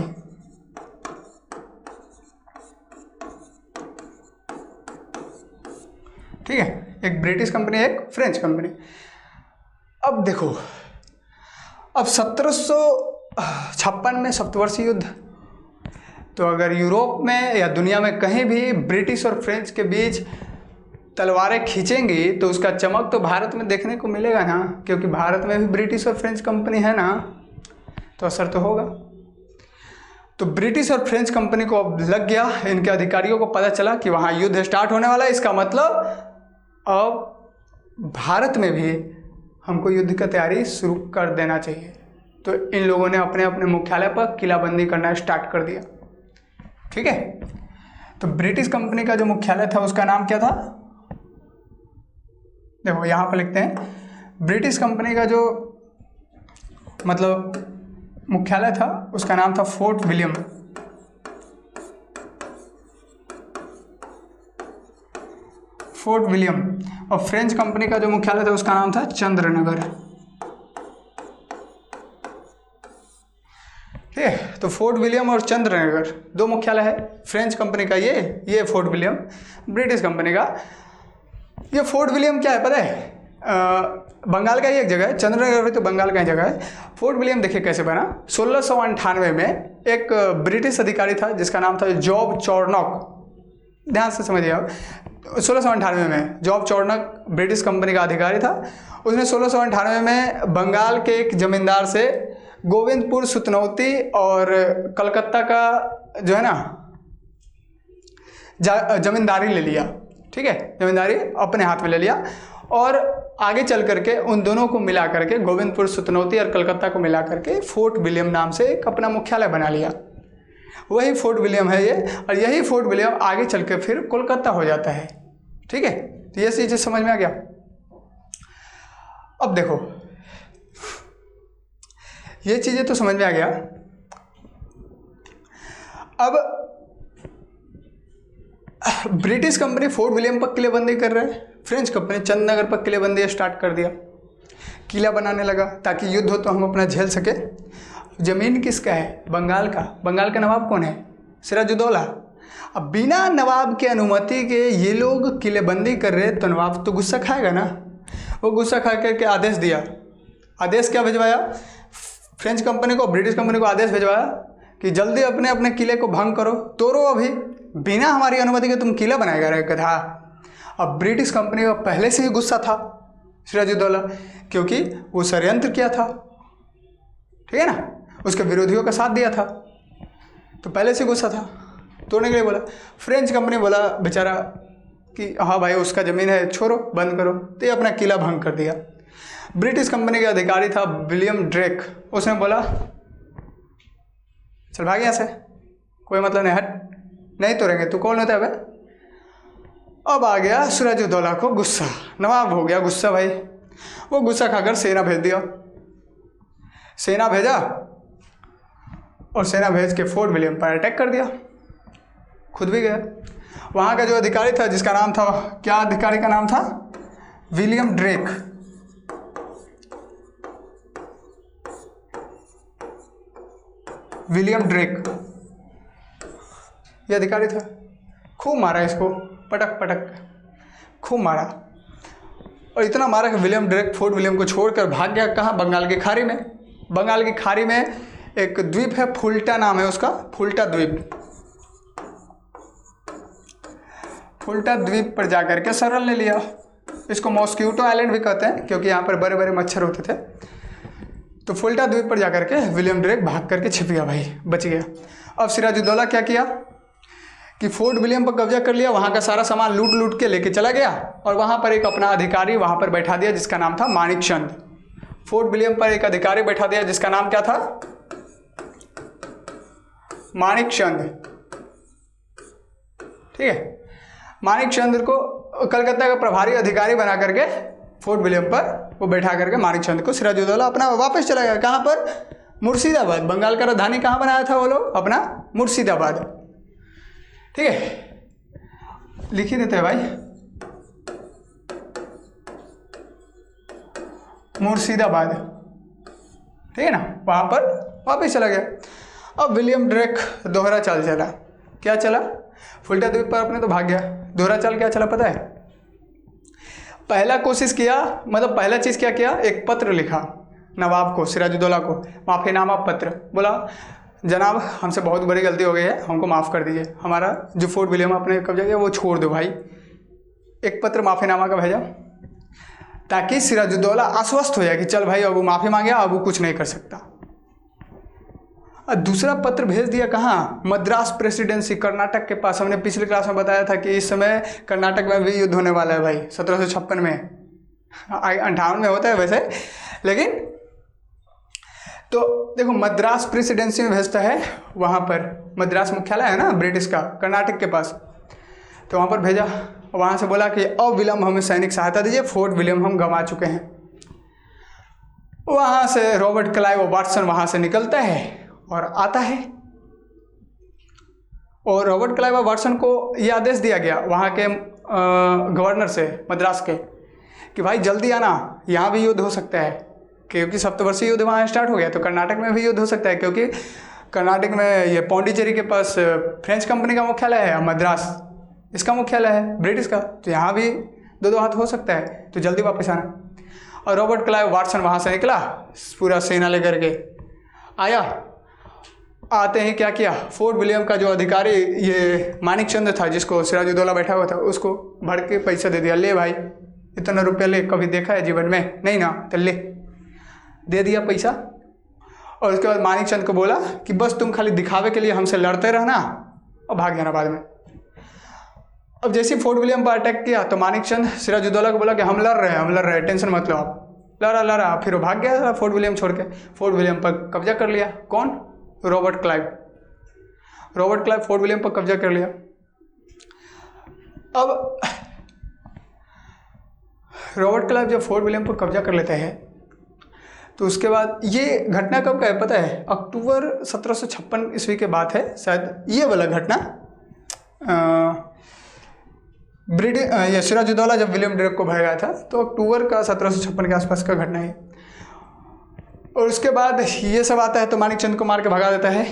ठीक है, एक ब्रिटिश कंपनी, एक फ्रेंच कंपनी। अब देखो, अब 1756 में सप्तवर्षीय युद्ध, तो अगर यूरोप में या दुनिया में कहीं भी ब्रिटिश और फ्रेंच के बीच तलवारें खींचेंगी तो उसका चमक तो भारत में देखने को मिलेगा ना, क्योंकि भारत में भी ब्रिटिश और फ्रेंच कंपनी है ना, तो असर तो होगा। तो ब्रिटिश और फ्रेंच कंपनी को अब लग गया, इनके अधिकारियों को पता चला कि वहाँ युद्ध स्टार्ट होने वाला है। इसका मतलब अब भारत में भी हमको युद्ध की तैयारी शुरू कर देना चाहिए। तो इन लोगों ने अपने अपने मुख्यालय पर किलाबंदी करना स्टार्ट कर दिया। ठीक है, तो ब्रिटिश कंपनी का जो मुख्यालय था उसका नाम क्या था? देखो यहाँ पर लिखते हैं, ब्रिटिश कंपनी का जो मतलब मुख्यालय था उसका नाम था फोर्ट विलियम। Fort William. और फ्रेंच कंपनी का जो मुख्यालय था उसका नाम था चंद्रनगर। ठीक ठीक है। तो फोर्ट विलियम और चंद्रनगर दो मुख्यालय है फ्रेंच कंपनी का। ये फोर्ट विलियम ब्रिटिश कंपनी का। ये फोर्ट विलियम क्या है पता है? बंगाल का ही एक जगह है। चंद्रनगर भी तो बंगाल का ही जगह है। फोर्ट विलियम देखिए कैसे बना। 1698 में एक ब्रिटिश अधिकारी था जिसका नाम था जॉब चॉर्नॉक। ध्यान से समझिए आप, 1698 में जॉब चॉर्नॉक ब्रिटिश कंपनी का अधिकारी था। उसने 1698 में बंगाल के एक जमींदार से गोविंदपुर, सुतनौती और कलकत्ता का जो है ना जमींदारी ले लिया। ठीक है, जमींदारी अपने हाथ में ले लिया और आगे चल करके उन दोनों को मिला करके, गोविंदपुर, सुतनौती और कलकत्ता को मिला करके फोर्ट विलियम नाम से एक अपना मुख्यालय बना लिया। वही फोर्ट विलियम है ये। और यही फोर्ट विलियम आगे चल के फिर कोलकाता हो जाता है। ठीक है, तो ये चीज़ें समझ में आ गया। अब देखो, ये चीज़ें तो समझ में आ गया। अब ब्रिटिश कंपनी फोर्ट विलियम पर किलेबंदी कर रहे हैं, फ्रेंच कंपनी चंद्रनगर पर किलेबंदी स्टार्ट कर दिया। किला बनाने लगा ताकि युद्ध हो तो हम अपना झेल सके। जमीन किसका है? बंगाल का। बंगाल का नवाब कौन है? सिराजुद्दौला। अब बिना नवाब के अनुमति के ये लोग किलेबंदी कर रहे तो नवाब तो गुस्सा खाएगा ना। वो गुस्सा खा करके आदेश दिया। आदेश क्या भिजवाया? फ्रेंच कंपनी को, ब्रिटिश कंपनी को आदेश भिजवाया कि जल्दी अपने अपने किले को भंग करो, तोड़ो अभी, बिना हमारी अनुमति के तुम किला बनाएगा रे गधा। अब ब्रिटिश कंपनी का पहले से ही गुस्सा था सिराजुद्दौला, क्योंकि वो षड्यंत्र किया था। ठीक है ना, उसके विरोधियों का साथ दिया था, तो पहले से गुस्सा था, तोड़ने के लिए बोला। फ्रेंच कंपनी बोला बेचारा कि हाँ भाई उसका ज़मीन है, छोड़ो, बंद करो, तो ये अपना किला भंग कर दिया। ब्रिटिश कंपनी के अधिकारी था विलियम ड्रेक, उसने बोला चल भाग यहाँ से, कोई मतलब नहीं, हट, नहीं तोड़ेंगे, तू कौन होता है भाई? अब आ गया सिराजुद्दौला को गुस्सा, नवाब हो गया गुस्सा भाई। वो गुस्सा खाकर सेना भेज दिया। सेना भेजा और सेना भेज के फोर्ट विलियम पर अटैक कर दिया, खुद भी गया। वहाँ का जो अधिकारी था जिसका नाम था, क्या अधिकारी का नाम था? William Drake. विलियम ड्रेक ये अधिकारी था। खूब मारा इसको, पटक पटक खूब मारा, और इतना मारा कि विलियम ड्रेक फोर्ट विलियम को छोड़कर भाग गया। कहाँ? बंगाल की खाड़ी में। बंगाल की खाड़ी में एक द्वीप है, फुल्टा नाम है उसका, फुल्टा द्वीप। फुल्टा द्वीप पर जाकर के शरण ले लिया। इसको मॉस्क्यूटो आइलैंड भी कहते हैं क्योंकि यहाँ पर बड़े बड़े मच्छर होते थे। तो फुल्टा द्वीप पर जाकर के विलियम ड्रेक भाग करके छिप गया भाई, बच गया। अब सिराजुद्दौला क्या किया कि फोर्ट विलियम पर कब्जा कर लिया, वहाँ का सारा सामान लूट लूट के लेके चला गया और वहाँ पर एक अपना अधिकारी वहाँ पर बैठा दिया जिसका नाम था माणिकचंद। फोर्ट विलियम पर एक अधिकारी बैठा दिया जिसका नाम क्या था? माणिकचंद। ठीक है, माणिकचंद को कलकत्ता का प्रभारी अधिकारी बना करके फोर्ट विलियम पर वो बैठा करके माणिकचंद को सिराजुद्दौला अपना वापस चला गया। कहाँ पर? मुर्शिदाबाद। बंगाल का राजधानी कहाँ बनाया था वो लोग? अपना मुर्शिदाबाद। ठीक है, लिख ही देते हैं भाई, मुर्शिदाबाद। ठीक है ना, वहाँ पर वापस चला गया। अब विलियम ड्रेक दोहरा चाल चला। क्या चला? फुल्टा द्वीप पर अपने तो भाग गया। दोहरा चाल क्या चला पता है? पहला कोशिश किया, मतलब पहला चीज़ क्या किया, एक पत्र लिखा नवाब को, सिराजुद्दौला को, माफ़ीनामा पत्र। बोला जनाब हमसे बहुत बड़ी गलती हो गई है, हमको माफ़ कर दीजिए, हमारा जो फोर्ट विलियम अपने कब्जा किया वो छोड़ दो भाई। एक पत्र माफ़ीनामा का भेजा ताकि सिराजुद्दौला आश्वस्त हो जाए कि चल भाई अब वो माफ़ी मांगे, अब वो कुछ नहीं कर सकता। और दूसरा पत्र भेज दिया कहाँ? मद्रास प्रेसिडेंसी, कर्नाटक के पास। हमने पिछले क्लास में बताया था कि इस समय कर्नाटक में भी युद्ध होने वाला है भाई, 1756 में। 58 में होता है वैसे, लेकिन तो देखो मद्रास प्रेसिडेंसी में भेजता है, वहाँ पर मद्रास मुख्यालय है ना ब्रिटिश का, कर्नाटक के पास। तो वहाँ पर भेजा, वहाँ से बोला कि अविलंब हमें सैनिक सहायता दीजिए, फोर्ट विलियम हम गंवा चुके हैं। वहाँ से रॉबर्ट क्लाइव वाटसन वहाँ से निकलता है और आता है, और रॉबर्ट क्लाइव वाटसन को यह आदेश दिया गया वहाँ के गवर्नर से मद्रास के कि भाई जल्दी आना, यहाँ भी युद्ध हो सकता है, क्योंकि सप्तवर्षीय युद्ध वहाँ स्टार्ट हो गया, तो कर्नाटक में भी युद्ध हो सकता है, क्योंकि कर्नाटक में ये पौंडीचेरी के पास फ्रेंच कंपनी का मुख्यालय है, मद्रास इसका मुख्यालय है ब्रिटिश का, तो यहाँ भी दो दो हाथ हो सकता है, तो जल्दी वापस आना। और रॉबर्ट क्लाइव वाटसन वहाँ से निकला पूरा सेना लेकर के आया। आते ही क्या किया, फोर्ट विलियम का जो अधिकारी ये मानिक चंद था जिसको सिराजुद्दौला बैठा हुआ था, उसको भर के पैसा दे दिया, ले भाई इतना रुपया ले, कभी देखा है जीवन में, नहीं ना, तो ले, दे दिया पैसा। और उसके बाद मानिक चंद को बोला कि बस तुम खाली दिखावे के लिए हमसे लड़ते रहना और भाग जाना बाद में। अब जैसे फोर्ट विलियम पर अटैक किया तो मानिक चंद सिराजुद्दौला को बोला कि हम लड़ रहे हैं, टेंशन मत लो आप। लड़ा फिर वो भाग गया फोर्ट विलियम छोड़ के। फोर्ट विलियम पर कब्जा कर लिया कौन, रॉबर्ट क्लाइव फोर्ट विलियम पर कब्जा कर लिया। अब रॉबर्ट क्लाइव जब फोर्ट विलियम पर कब्जा कर लेते हैं तो उसके बाद ये घटना कब का है पता है, अक्टूबर 1756 ईस्वी के बाद है शायद ये वाला घटना। ये सिराजुद्दौला जब विलियम ड्रेक को भगाया था तो अक्टूबर का 1756 के आसपास का घटना है। और उसके बाद ये सब आता है तो मानिक चंद को मार के भगा देता है।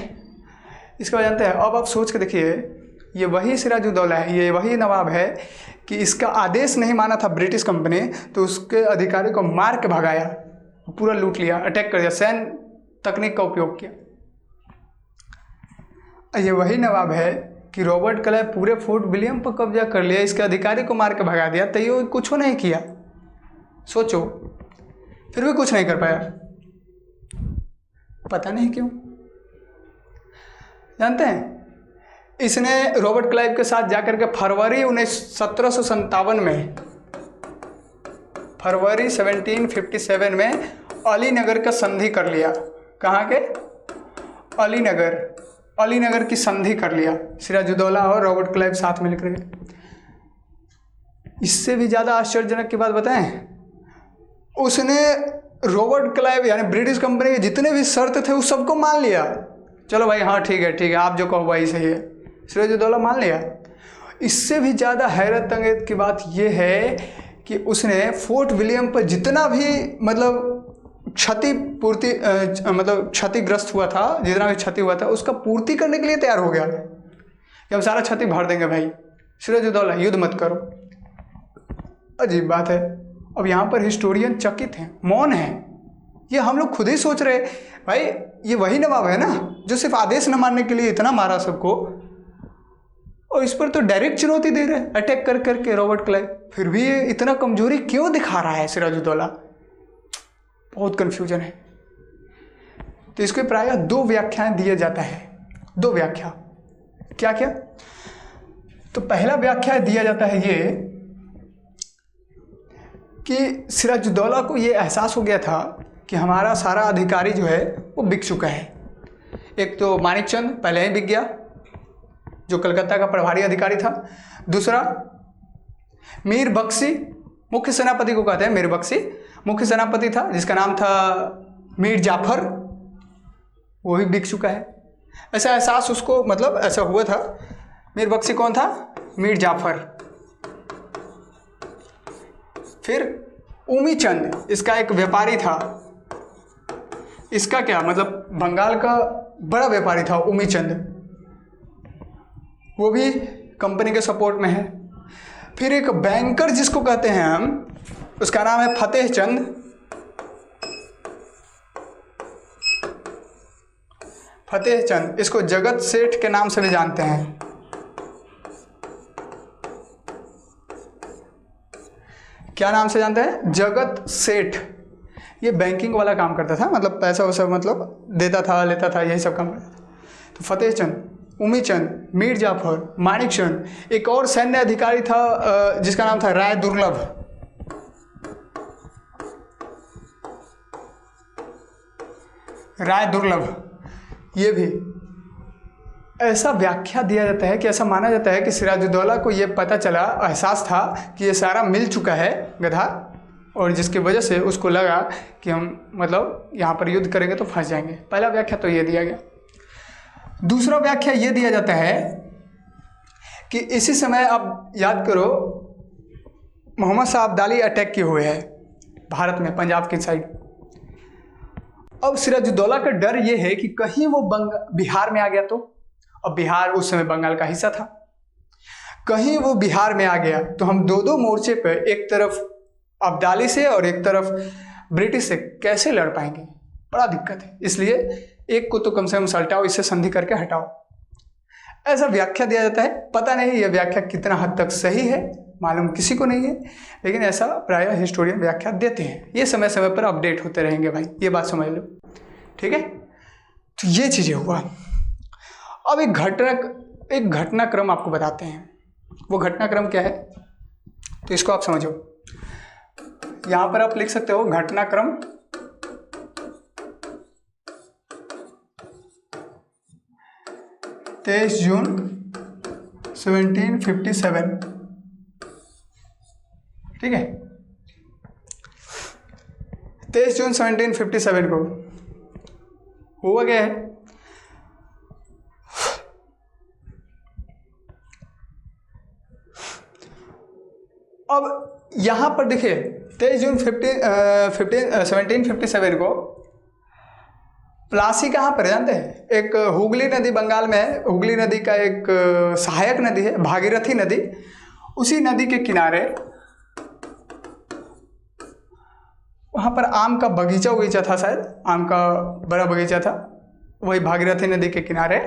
इसके बाद जानते हैं, अब आप सोच के देखिए, ये वही सिराजुद्दौला है, ये वही नवाब है कि इसका आदेश नहीं माना था ब्रिटिश कंपनी, तो उसके अधिकारी को मार के भगाया, पूरा लूट लिया, अटैक कर दिया, सैन्य तकनीक का उपयोग किया। ये वही नवाब है कि रॉबर्ट क्लाइव पूरे फोर्ट विलियम पर कब्जा कर लिया, इसके अधिकारी को मार के भगा दिया, तो ये कुछ नहीं किया। सोचो, फिर भी कुछ नहीं कर पाया, पता नहीं क्यों। जानते हैं, इसने रॉबर्ट क्लाइव के साथ जाकर के फरवरी 1757 में अलीनगर का संधि कर लिया। कहाँ के, अलीनगर की संधि कर लिया सिराजुद्दौला और रॉबर्ट क्लाइव साथ में लेकर के। इससे भी ज़्यादा आश्चर्यजनक की बात बताएं, उसने रॉबर्ट क्लाइव यानी ब्रिटिश कंपनी के जितने भी शर्त थे उस सबको मान लिया। चलो भाई, हाँ ठीक है, आप जो कहो वही सही है, सिराजुद्दौला मान लिया। इससे भी ज़्यादा हैरत अंगेज की बात यह है कि उसने फोर्ट विलियम पर जितना भी मतलब क्षतिग्रस्त हुआ था, जितना भी क्षति हुआ था उसका पूर्ति करने के लिए तैयार हो गया कि हम सारा क्षति भर देंगे भाई, सिराजुद्दौला युद्ध मत करो। अजीब बात है। अब यहाँ पर हिस्टोरियन चकित हैं, मौन हैं। ये हम लोग खुद ही सोच रहे भाई, ये वही नवाब है ना जो सिर्फ आदेश न मानने के लिए इतना मारा सबको, और इस पर तो डायरेक्ट चुनौती दे रहे हैं अटैक कर करके रॉबर्ट क्लाइव। फिर भी ये इतना कमजोरी क्यों दिखा रहा है सिराजुद्दौला, बहुत कन्फ्यूजन है। तो इसको प्रायः 2 व्याख्याएं दिया जाता है। 2 व्याख्या क्या क्या? तो पहला व्याख्या दिया जाता है ये कि सिराजुद्दौला को ये एहसास हो गया था कि हमारा सारा अधिकारी जो है वो बिक चुका है। एक तो मानिक चंद पहले ही बिक गया, जो कलकत्ता का प्रभारी अधिकारी था। दूसरा मीर बख्शी, मुख्य सेनापति को कहते हैं मीर बख्शी, मुख्य सेनापति था जिसका नाम था मीर जाफर, वो भी बिक चुका है। ऐसा एहसास उसको मतलब ऐसा हुआ था। मीर बख्शी कौन था? मीर जाफर। फिर उमी चंद, इसका एक व्यापारी था। इसका क्या मतलब, बंगाल का बड़ा व्यापारी था उमी चंद, वो भी कंपनी के सपोर्ट में है। फिर एक बैंकर जिसको कहते हैं हम, उसका नाम है फतेह चंद। फतेह चंद, इसको जगत सेठ के नाम से भी जानते हैं। क्या नाम से जानते हैं? जगत सेठ। ये बैंकिंग वाला काम करता था, मतलब पैसा वैसा मतलब देता था लेता था, यही सब काम करता था। तो फतेह चंद, उमी चंद, मीर जाफर, मानिक चंद, एक और सैन्य अधिकारी था जिसका नाम था राय दुर्लभ। राय दुर्लभ, ये भी ऐसा व्याख्या दिया जाता है कि ऐसा माना जाता है कि सिराजुद्दौला को ये पता चला, एहसास था कि ये सारा मिल चुका है गधा, और जिसकी वजह से उसको लगा कि हम मतलब यहाँ पर युद्ध करेंगे तो फंस जाएंगे। पहला व्याख्या तो ये दिया गया। दूसरा व्याख्या ये दिया जाता है कि इसी समय आप याद करो मोहम्मद शाह अब्दाली अटैक किए हुए हैं भारत में, पंजाब की साइड। अब सिराजुद्दौला का डर ये है कि कहीं वो बिहार में आ गया तो, अब बिहार उस समय बंगाल का हिस्सा था, कहीं वो बिहार में आ गया तो हम दो दो मोर्चे पे, एक तरफ अब्दाली से और एक तरफ ब्रिटिश से कैसे लड़ पाएंगे, बड़ा दिक्कत है। इसलिए एक को तो कम से कम सल्टाओ, इससे संधि करके हटाओ, ऐसा व्याख्या दिया जाता है। पता नहीं यह व्याख्या कितना हद तक सही है, मालूम किसी को नहीं है, लेकिन ऐसा प्रायः हिस्टोरियन व्याख्या देते हैं। ये समय समय पर अपडेट होते रहेंगे भाई, ये बात समझ लो, ठीक है। तो ये चीज़ें हुआ। अब एक घटनाक्रम आपको बताते हैं। वो घटनाक्रम क्या है तो इसको आप समझो। यहाँ पर आप लिख सकते हो घटनाक्रम 23 जून 1757, ठीक है। 23 जून 1757 को हुआ क्या है, अब यहां पर देखिए 23 जून 1757 को प्लासी कहाँ पर जानते हैं? एक हुगली नदी बंगाल में है। हुगली नदी का एक सहायक नदी है भागीरथी नदी, उसी नदी के किनारे वहाँ पर आम का बगीचा था, शायद आम का बड़ा बगीचा था, वही भागीरथी नदी के किनारे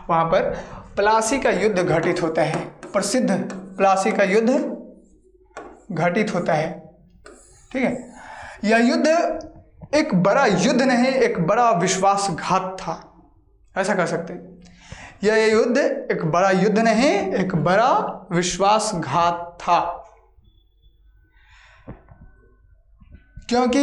वहाँ पर प्लासी का युद्ध घटित होता है। प्रसिद्ध प्लासी का युद्ध घटित होता है, ठीक है। यह युद्ध एक बड़ा युद्ध नहीं, एक बड़ा विश्वासघात था, ऐसा कह सकते हैं। यह युद्ध एक बड़ा युद्ध नहीं, एक बड़ा विश्वासघात था, क्योंकि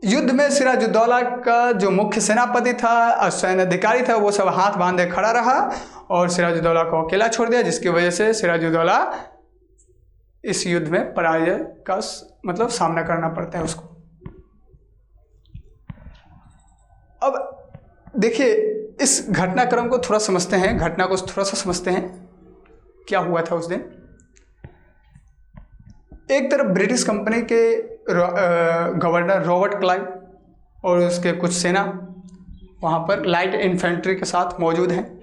युद्ध में सिराजुद्दौला का जो मुख्य सेनापति था और सैन्य अधिकारी था, वो सब हाथ बांधे खड़ा रहा और सिराजुद्दौला को अकेला छोड़ दिया, जिसकी वजह से सिराजुद्दौला इस युद्ध में पराजय का मतलब सामना करना पड़ता है उसको। अब देखिए इस घटनाक्रम को थोड़ा समझते हैं, घटना को थोड़ा सा समझते हैं, क्या हुआ था उस दिन। एक तरफ ब्रिटिश कंपनी के गवर्नर रॉबर्ट क्लाइव और उसके कुछ सेना वहाँ पर लाइट इन्फेंट्री के साथ मौजूद हैं,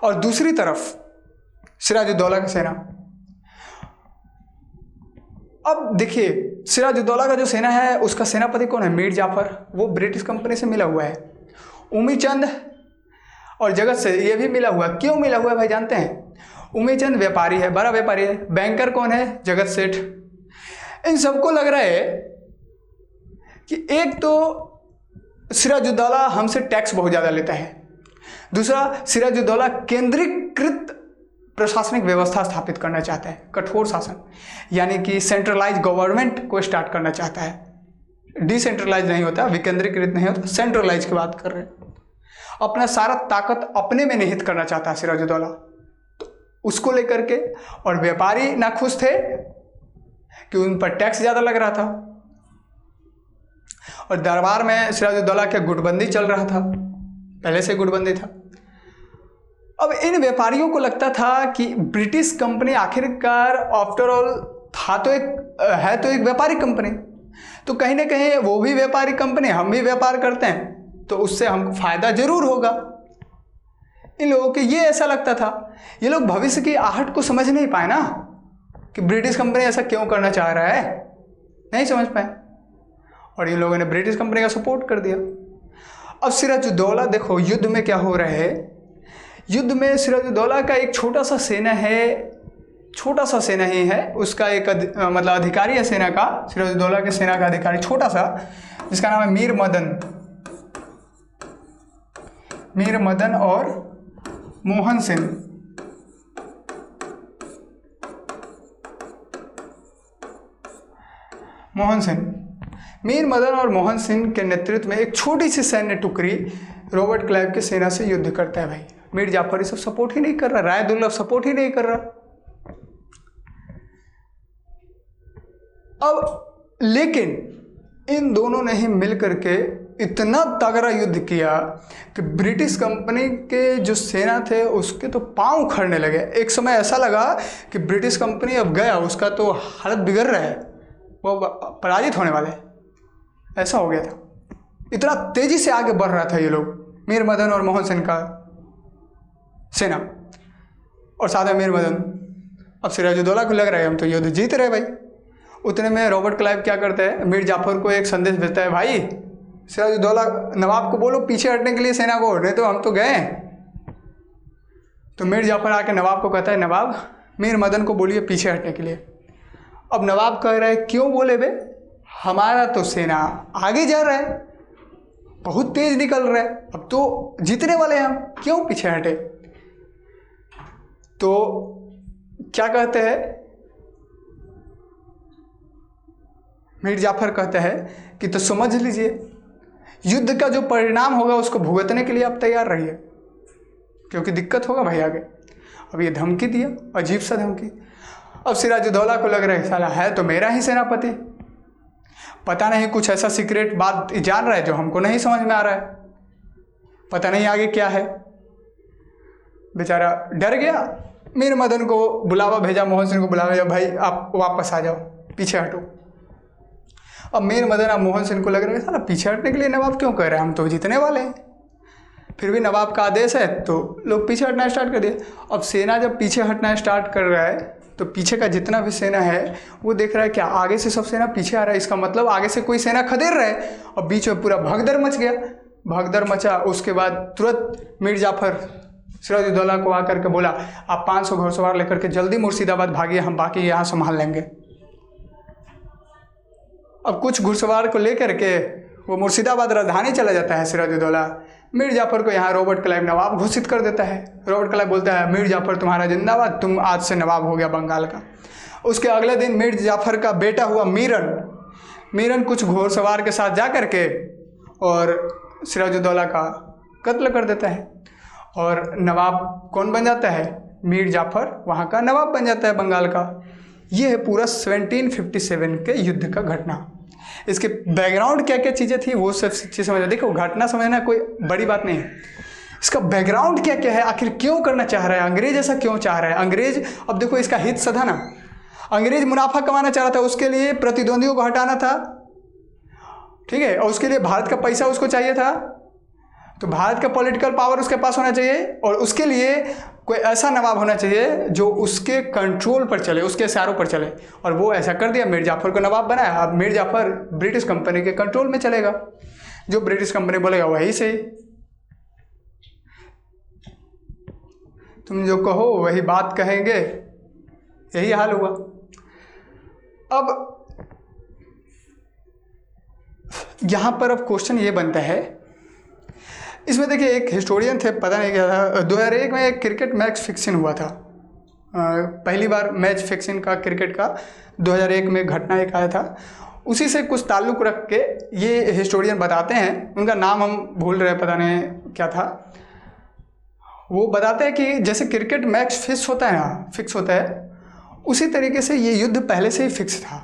और दूसरी तरफ सिराजुद्दौला की सेना। अब देखिए सिराजुद्दौला का जो सेना है उसका सेनापति कौन है? मीर जाफर, वो ब्रिटिश कंपनी से मिला हुआ है। उमीचंद और जगत से ये भी मिला हुआ। क्यों मिला हुआ है भाई जानते हैं? उमीचंद व्यापारी है, बड़ा व्यापारी है। बैंकर कौन है? जगत सेठ। इन सबको लग रहा है कि एक तो सिराजुद्दौला हमसे टैक्स बहुत ज़्यादा लेता है, दूसरा सिराजुद्दौला केंद्रीकृत प्रशासनिक व्यवस्था स्थापित करना चाहता है, कठोर शासन, यानी कि सेंट्रलाइज गवर्नमेंट को स्टार्ट करना चाहता है। डिसेंट्रलाइज नहीं होता, विकेंद्रीकृत नहीं होता, सेंट्रलाइज की बात कर रहे हैं। अपना सारा ताकत अपने में निहित करना चाहता है सिराजुद्दौला, तो उसको लेकर के। और व्यापारी नाखुश थे कि उन पर टैक्स ज़्यादा लग रहा था, और दरबार में सिराजुद्दौला के गुटबंदी चल रहा था, पहले से गुटबंदी था। अब इन व्यापारियों को लगता था कि ब्रिटिश कंपनी आखिरकार आफ्टर ऑल तो एक व्यापारिक कंपनी, तो कहीं ना कहीं वो भी व्यापारिक कंपनी, हम भी व्यापार करते हैं, तो उससे हमको फायदा जरूर होगा। इन लोगों को ये ऐसा लगता था। ये लोग भविष्य की आहट को समझ नहीं पाए ना, कि ब्रिटिश कंपनी ऐसा क्यों करना चाह रहा है, नहीं समझ पाए, और इन लोगों ने ब्रिटिश कंपनी का सपोर्ट कर दिया। अब सिराजुद्दौला देखो युद्ध में क्या हो रहा है। युद्ध में सिराजुद्दौला का एक छोटा सा सेना ही है, उसका एक मतलब अधिकारी है सेना का, सिराजुद्दौला के सेना का अधिकारी छोटा सा, जिसका नाम है मीर मदन और मोहन सिंह। मीर मदन और मोहन सिंह के नेतृत्व में एक छोटी सी सैन्य टुकड़ी रॉबर्ट क्लाइव की सेना से युद्ध करता है भाई। मीर जाफर ये सब सपोर्ट ही नहीं कर रहा, राय दुर्लभ सपोर्ट ही नहीं कर रहा। अब लेकिन इन दोनों ने ही मिलकर के इतना तगड़ा युद्ध किया कि ब्रिटिश कंपनी के जो सेना थे उसके तो पांव उखड़ने लगे। एक समय ऐसा लगा कि ब्रिटिश कंपनी अब गया, उसका तो हालत बिगड़ रहा है, वो पराजित होने वाले, ऐसा हो गया था। इतना तेजी से आगे बढ़ रहा था ये लोग, मीर मदन और मोहन सेन का सेना, और साथ में मीर मदन। अब सिराजुद्दौला को लग रहा है हम तो युद्ध जीत रहे भाई। उतने में रॉबर्ट क्लाइव क्या करता है, मीर जाफर को एक संदेश भेजता है, भाई सिराजुद्दौला नवाब को बोलो पीछे हटने के लिए सेना को, नहीं तो हम तो गए। तो मीर जाफर आके नवाब को कहता है, नवाब मीर मदन को बोलिए पीछे हटने के लिए। अब नवाब कह रहा है, क्यों बोले बे, हमारा तो सेना आगे जा रहा है, बहुत तेज निकल रहा है, अब तो जीतने वाले हैं हम, क्यों पीछे हटे। तो क्या कहते हैं, मीर जाफर कहते हैं कि तो समझ लीजिए युद्ध का जो परिणाम होगा उसको भुगतने के लिए आप तैयार रहिए, क्योंकि दिक्कत होगा भाई आगे। अब ये धमकी दिया, अजीब सा धमकी। अब सिराजुद्दौला को लग रहा है साला है तो मेरा ही सेनापति, पता नहीं कुछ ऐसा सीक्रेट बात जान रहा है जो हमको नहीं समझ में आ रहा है, पता नहीं आगे क्या है। बेचारा डर गया, मीर मदन को बुलावा भेजा, मोहन सिंह को बुलावा भेजा, भाई आप वापस आ जाओ, पीछे हटो। अब मीर मदन अब मोहन सिंह को लग रहा है साला पीछे हटने के लिए नवाब क्यों कह रहे हैं, हम तो जीतने वाले हैं। फिर भी नवाब का आदेश है तो लोग पीछे हटना स्टार्ट कर दिए। अब सेना जब पीछे हटना स्टार्ट कर रहा है तो पीछे का जितना भी सेना है वो देख रहा है क्या आगे से सब सेना पीछे आ रहा है, इसका मतलब आगे से कोई सेना खदेड़ रहा है। और बीच में पूरा भगदड़ मच गया, भगदड़ मचा। उसके बाद तुरंत मीर जाफर सिराजुद्दौला को आकर के बोला, आप 500 घुड़सवार लेकर के जल्दी मुर्शिदाबाद भागिए, हम बाकी यहाँ संभाल लेंगे। अब कुछ घुड़सवार को लेकर के वो मुर्शिदाबाद राजधानी चला जाता है सिराजुद्दौला। मीर जाफर को यहाँ रॉबर्ट क्लाइव नवाब घोषित कर देता है। रॉबर्ट क्लाइव बोलता है, मीर जाफर तुम्हारा जिंदाबाद, तुम आज से नवाब हो गया बंगाल का। उसके अगले दिन मीर जाफर का बेटा हुआ मीरन कुछ घोड़सवार के साथ जा कर के और सिराजुद्दौला का कत्ल कर देता है। और नवाब कौन बन जाता है, मीर जाफर वहाँ का नवाब बन जाता है बंगाल का। ये है पूरा 1757 के युद्ध का घटना। इसके बैकग्राउंड क्या क्या चीज़ें थी वो सब चीज़ समझना। देखो घटना समझना कोई बड़ी बात नहीं है, इसका बैकग्राउंड क्या क्या है, आखिर क्यों करना चाह रहा है अंग्रेज, ऐसा क्यों चाह रहा है अंग्रेज। अब देखो इसका हित सधा ना, अंग्रेज मुनाफा कमाना चाह रहा था, उसके लिए प्रतिद्वंदियों को हटाना था, ठीक है, और उसके लिए भारत का पैसा उसको चाहिए था, तो भारत का पॉलिटिकल पावर उसके पास होना चाहिए, और उसके लिए कोई ऐसा नवाब होना चाहिए जो उसके कंट्रोल पर चले, उसके इशारों पर चले। और वो ऐसा कर दिया, मीर जाफर को नवाब बनाया। अब मीर जाफर ब्रिटिश कंपनी के कंट्रोल में चलेगा, जो ब्रिटिश कंपनी बोलेगा वही सही, तुम जो कहो वही बात कहेंगे, यही हाल हुआ। अब यहाँ पर अब क्वेश्चन ये बनता है, इसमें देखिए एक हिस्टोरियन थे, पता नहीं क्या था, 2001 में एक क्रिकेट मैच फिक्सिंग हुआ था। पहली बार मैच फिक्सिंग का क्रिकेट का 2001 में घटना एक आया था, उसी से कुछ ताल्लुक़ रख के ये हिस्टोरियन बताते हैं, उनका नाम हम भूल रहे, पता नहीं क्या था। वो बताते हैं कि जैसे क्रिकेट मैच फिक्स होता है ना, फिक्स होता है, उसी तरीके से ये युद्ध पहले से ही फिक्स था।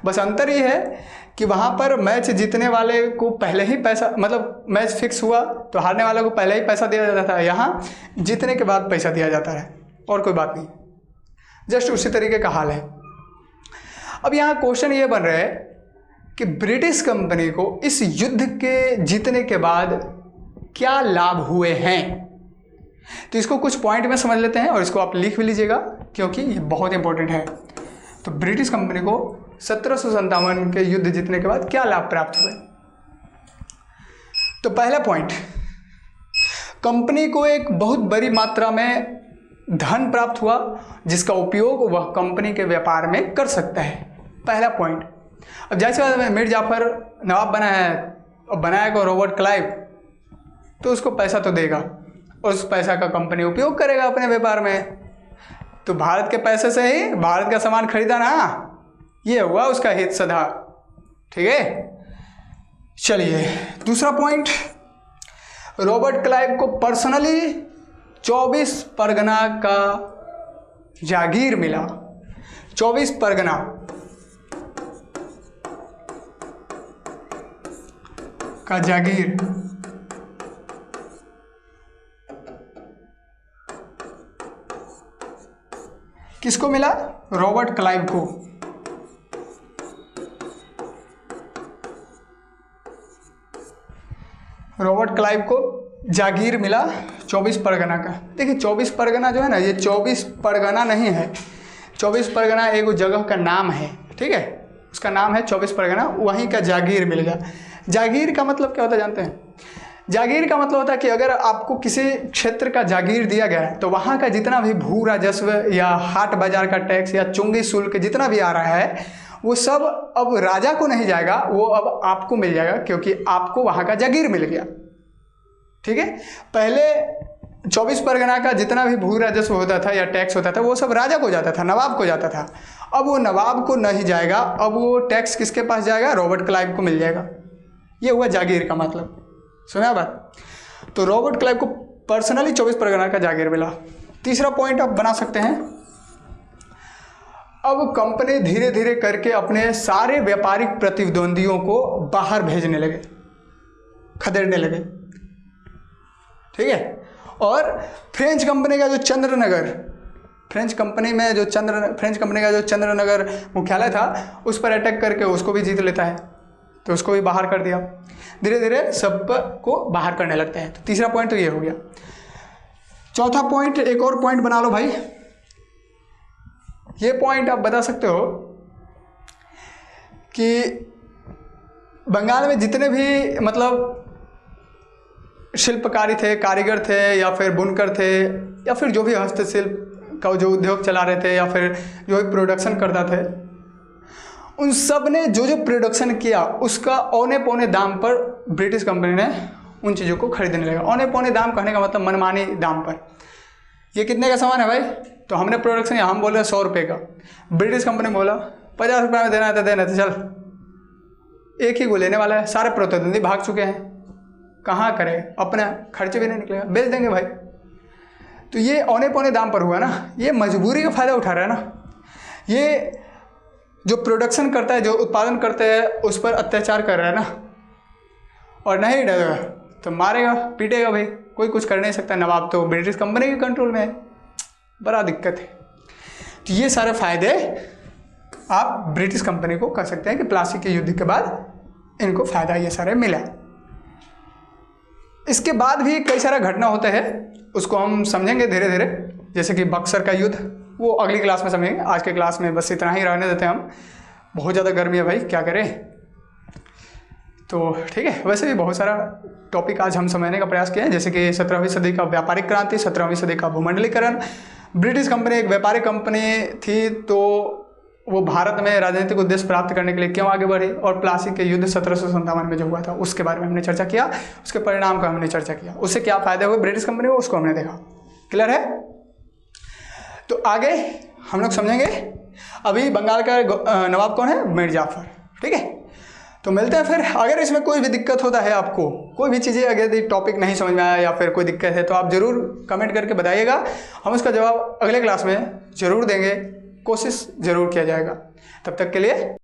बस अंतर ये है कि वहाँ पर मैच जीतने वाले को पहले ही पैसा, मतलब मैच फिक्स हुआ तो हारने वाले को पहले ही पैसा दिया जाता था, यहाँ जीतने के बाद पैसा दिया जाता है, और कोई बात नहीं, जस्ट उसी तरीके का हाल है। अब यहाँ क्वेश्चन ये बन रहा है कि ब्रिटिश कंपनी को इस युद्ध के जीतने के बाद क्या लाभ हुए हैं, तो इसको कुछ पॉइंट में समझ लेते हैं, और इसको आप लिख भी लीजिएगा क्योंकि ये बहुत इंपॉर्टेंट है। तो ब्रिटिश कंपनी को 1757 के युद्ध जीतने के बाद क्या लाभ प्राप्त हुए। तो पहला पॉइंट, कंपनी को एक बहुत बड़ी मात्रा में धन प्राप्त हुआ जिसका उपयोग वह कंपनी के व्यापार में कर सकता है, पहला पॉइंट। अब जैसे बात है, मीर जाफर नवाब बना है और बनाएगा रॉबर्ट क्लाइव, तो उसको पैसा तो देगा और उस पैसा का कंपनी उपयोग करेगा अपने व्यापार में, तो भारत के पैसे से ही भारत का सामान खरीदा ना, ये हुआ उसका हित सधा, ठीक है। चलिए दूसरा पॉइंट, रॉबर्ट क्लाइव को पर्सनली 24 परगना का जागीर मिला, 24 परगना का जागीर। किसको मिला, रॉबर्ट क्लाइव को। रॉबर्ट क्लाइव को जागीर मिला 24 परगना का। देखिए 24 परगना जो है ना, ये 24 परगना नहीं है। 24 परगना एक जगह का नाम है, ठीक है, उसका नाम है 24 परगना, वहीं का जागीर मिल गया। जागीर का मतलब क्या होता है जानते हैं? जागीर का मतलब होता है कि अगर आपको किसी क्षेत्र का जागीर दिया गया है तो वहाँ का जितना भी भू राजस्व या हाट बाजार का टैक्स या चुंगी शुल्क जितना भी आ रहा है वो सब अब राजा को नहीं जाएगा, वो अब आपको मिल जाएगा, क्योंकि आपको वहाँ का जागीर मिल गया। ठीक है, पहले 24 परगना का जितना भी भू राजस्व होता था या टैक्स होता था वो सब राजा को जाता था, नवाब को जाता था। अब वो नवाब को नहीं जाएगा, अब वो टैक्स किसके पास जाएगा? रॉबर्ट क्लाइव को मिल जाएगा। ये हुआ जागीर का मतलब। सुना बात? तो रॉबर्ट क्लाइव को पर्सनली 24 परगना का जागीर मिला। तीसरा पॉइंट आप बना सकते हैं, अब कंपनी धीरे धीरे करके अपने सारे व्यापारिक प्रतिद्वंदियों को बाहर भेजने लगे, खदेड़ने लगे। ठीक है, और फ्रेंच कंपनी का जो चंद्रनगर, फ्रेंच कंपनी का जो चंद्रनगर मुख्यालय था उस पर अटैक करके उसको भी जीत लेता है, तो उसको भी बाहर कर दिया। धीरे धीरे सब को बाहर करने लगते हैं। तो तीसरा पॉइंट तो ये हो गया। चौथा पॉइंट, एक और पॉइंट बना लो भाई। ये पॉइंट आप बता सकते हो कि बंगाल में जितने भी मतलब शिल्पकारी थे, कारीगर थे या फिर बुनकर थे या फिर जो भी हस्तशिल्प का जो उद्योग चला रहे थे या फिर जो भी प्रोडक्शन करता थे, उन सब ने जो जो प्रोडक्शन किया उसका औने पौने दाम पर ब्रिटिश कंपनी ने उन चीज़ों को खरीदने लगा। औने पौने दाम कहने का मतलब मनमानी दाम पर। ये कितने का सामान है भाई? तो हमने प्रोडक्शन या हम बोल रहे 100 रुपये का, ब्रिटिश कंपनी बोला 50 रुपये में देना है तो देना, तो चल एक ही को लेने वाला है। सारे प्रतिद्वंदी भाग चुके हैं, कहाँ करें, अपना खर्चे भी नहीं निकलेगा, बेच देंगे भाई। तो ये औने पौने दाम पर हुआ ना, ये मजबूरी का फ़ायदा उठा रहा है ना। ये जो प्रोडक्शन करता है, जो उत्पादन करते हैं उस पर अत्याचार कर रहा है ना, और नहीं डरेगा तो मारेगा पीटेगा भाई, कोई कुछ कर नहीं सकता। नवाब तो ब्रिटिश कंपनी के कंट्रोल में है, बड़ा दिक्कत है। तो ये सारे फायदे आप ब्रिटिश कंपनी को कह सकते हैं कि प्लासी के युद्ध के बाद इनको फायदा ये सारे मिला। इसके बाद भी कई सारा घटना होता है, उसको हम समझेंगे धीरे धीरे, जैसे कि बक्सर का युद्ध, वो अगली क्लास में समझेंगे। आज के क्लास में बस इतना ही रहने देते हैं हम, बहुत ज़्यादा गर्मी है भाई, क्या करें। तो ठीक है, वैसे भी बहुत सारा टॉपिक आज हम समझने का प्रयास किया है, जैसे कि 17वीं सदी का व्यापारिक क्रांति, 17वीं सदी का भूमंडलीकरण। ब्रिटिश कंपनी एक व्यापारिक कंपनी थी, तो वो भारत में राजनीतिक उद्देश्य प्राप्त करने के लिए क्यों आगे बढ़ी, और प्लासी के युद्ध 1757 में जो हुआ था उसके बारे में हमने चर्चा किया, उसके परिणाम का हमने चर्चा किया, उससे क्या फ़ायदे हुए ब्रिटिश कंपनी को, उसको हमने देखा। क्लियर है? तो आगे हम लोग समझेंगे। अभी बंगाल का नवाब कौन है? मीर जाफर। ठीक है, तो मिलते हैं फिर। अगर इसमें कोई भी दिक्कत होता है, आपको कोई भी चीज़ें अगर यदि टॉपिक नहीं समझ में आया या फिर कोई दिक्कत है तो आप ज़रूर कमेंट करके बताइएगा, हम उसका जवाब अगले क्लास में ज़रूर देंगे, कोशिश ज़रूर किया जाएगा। तब तक के लिए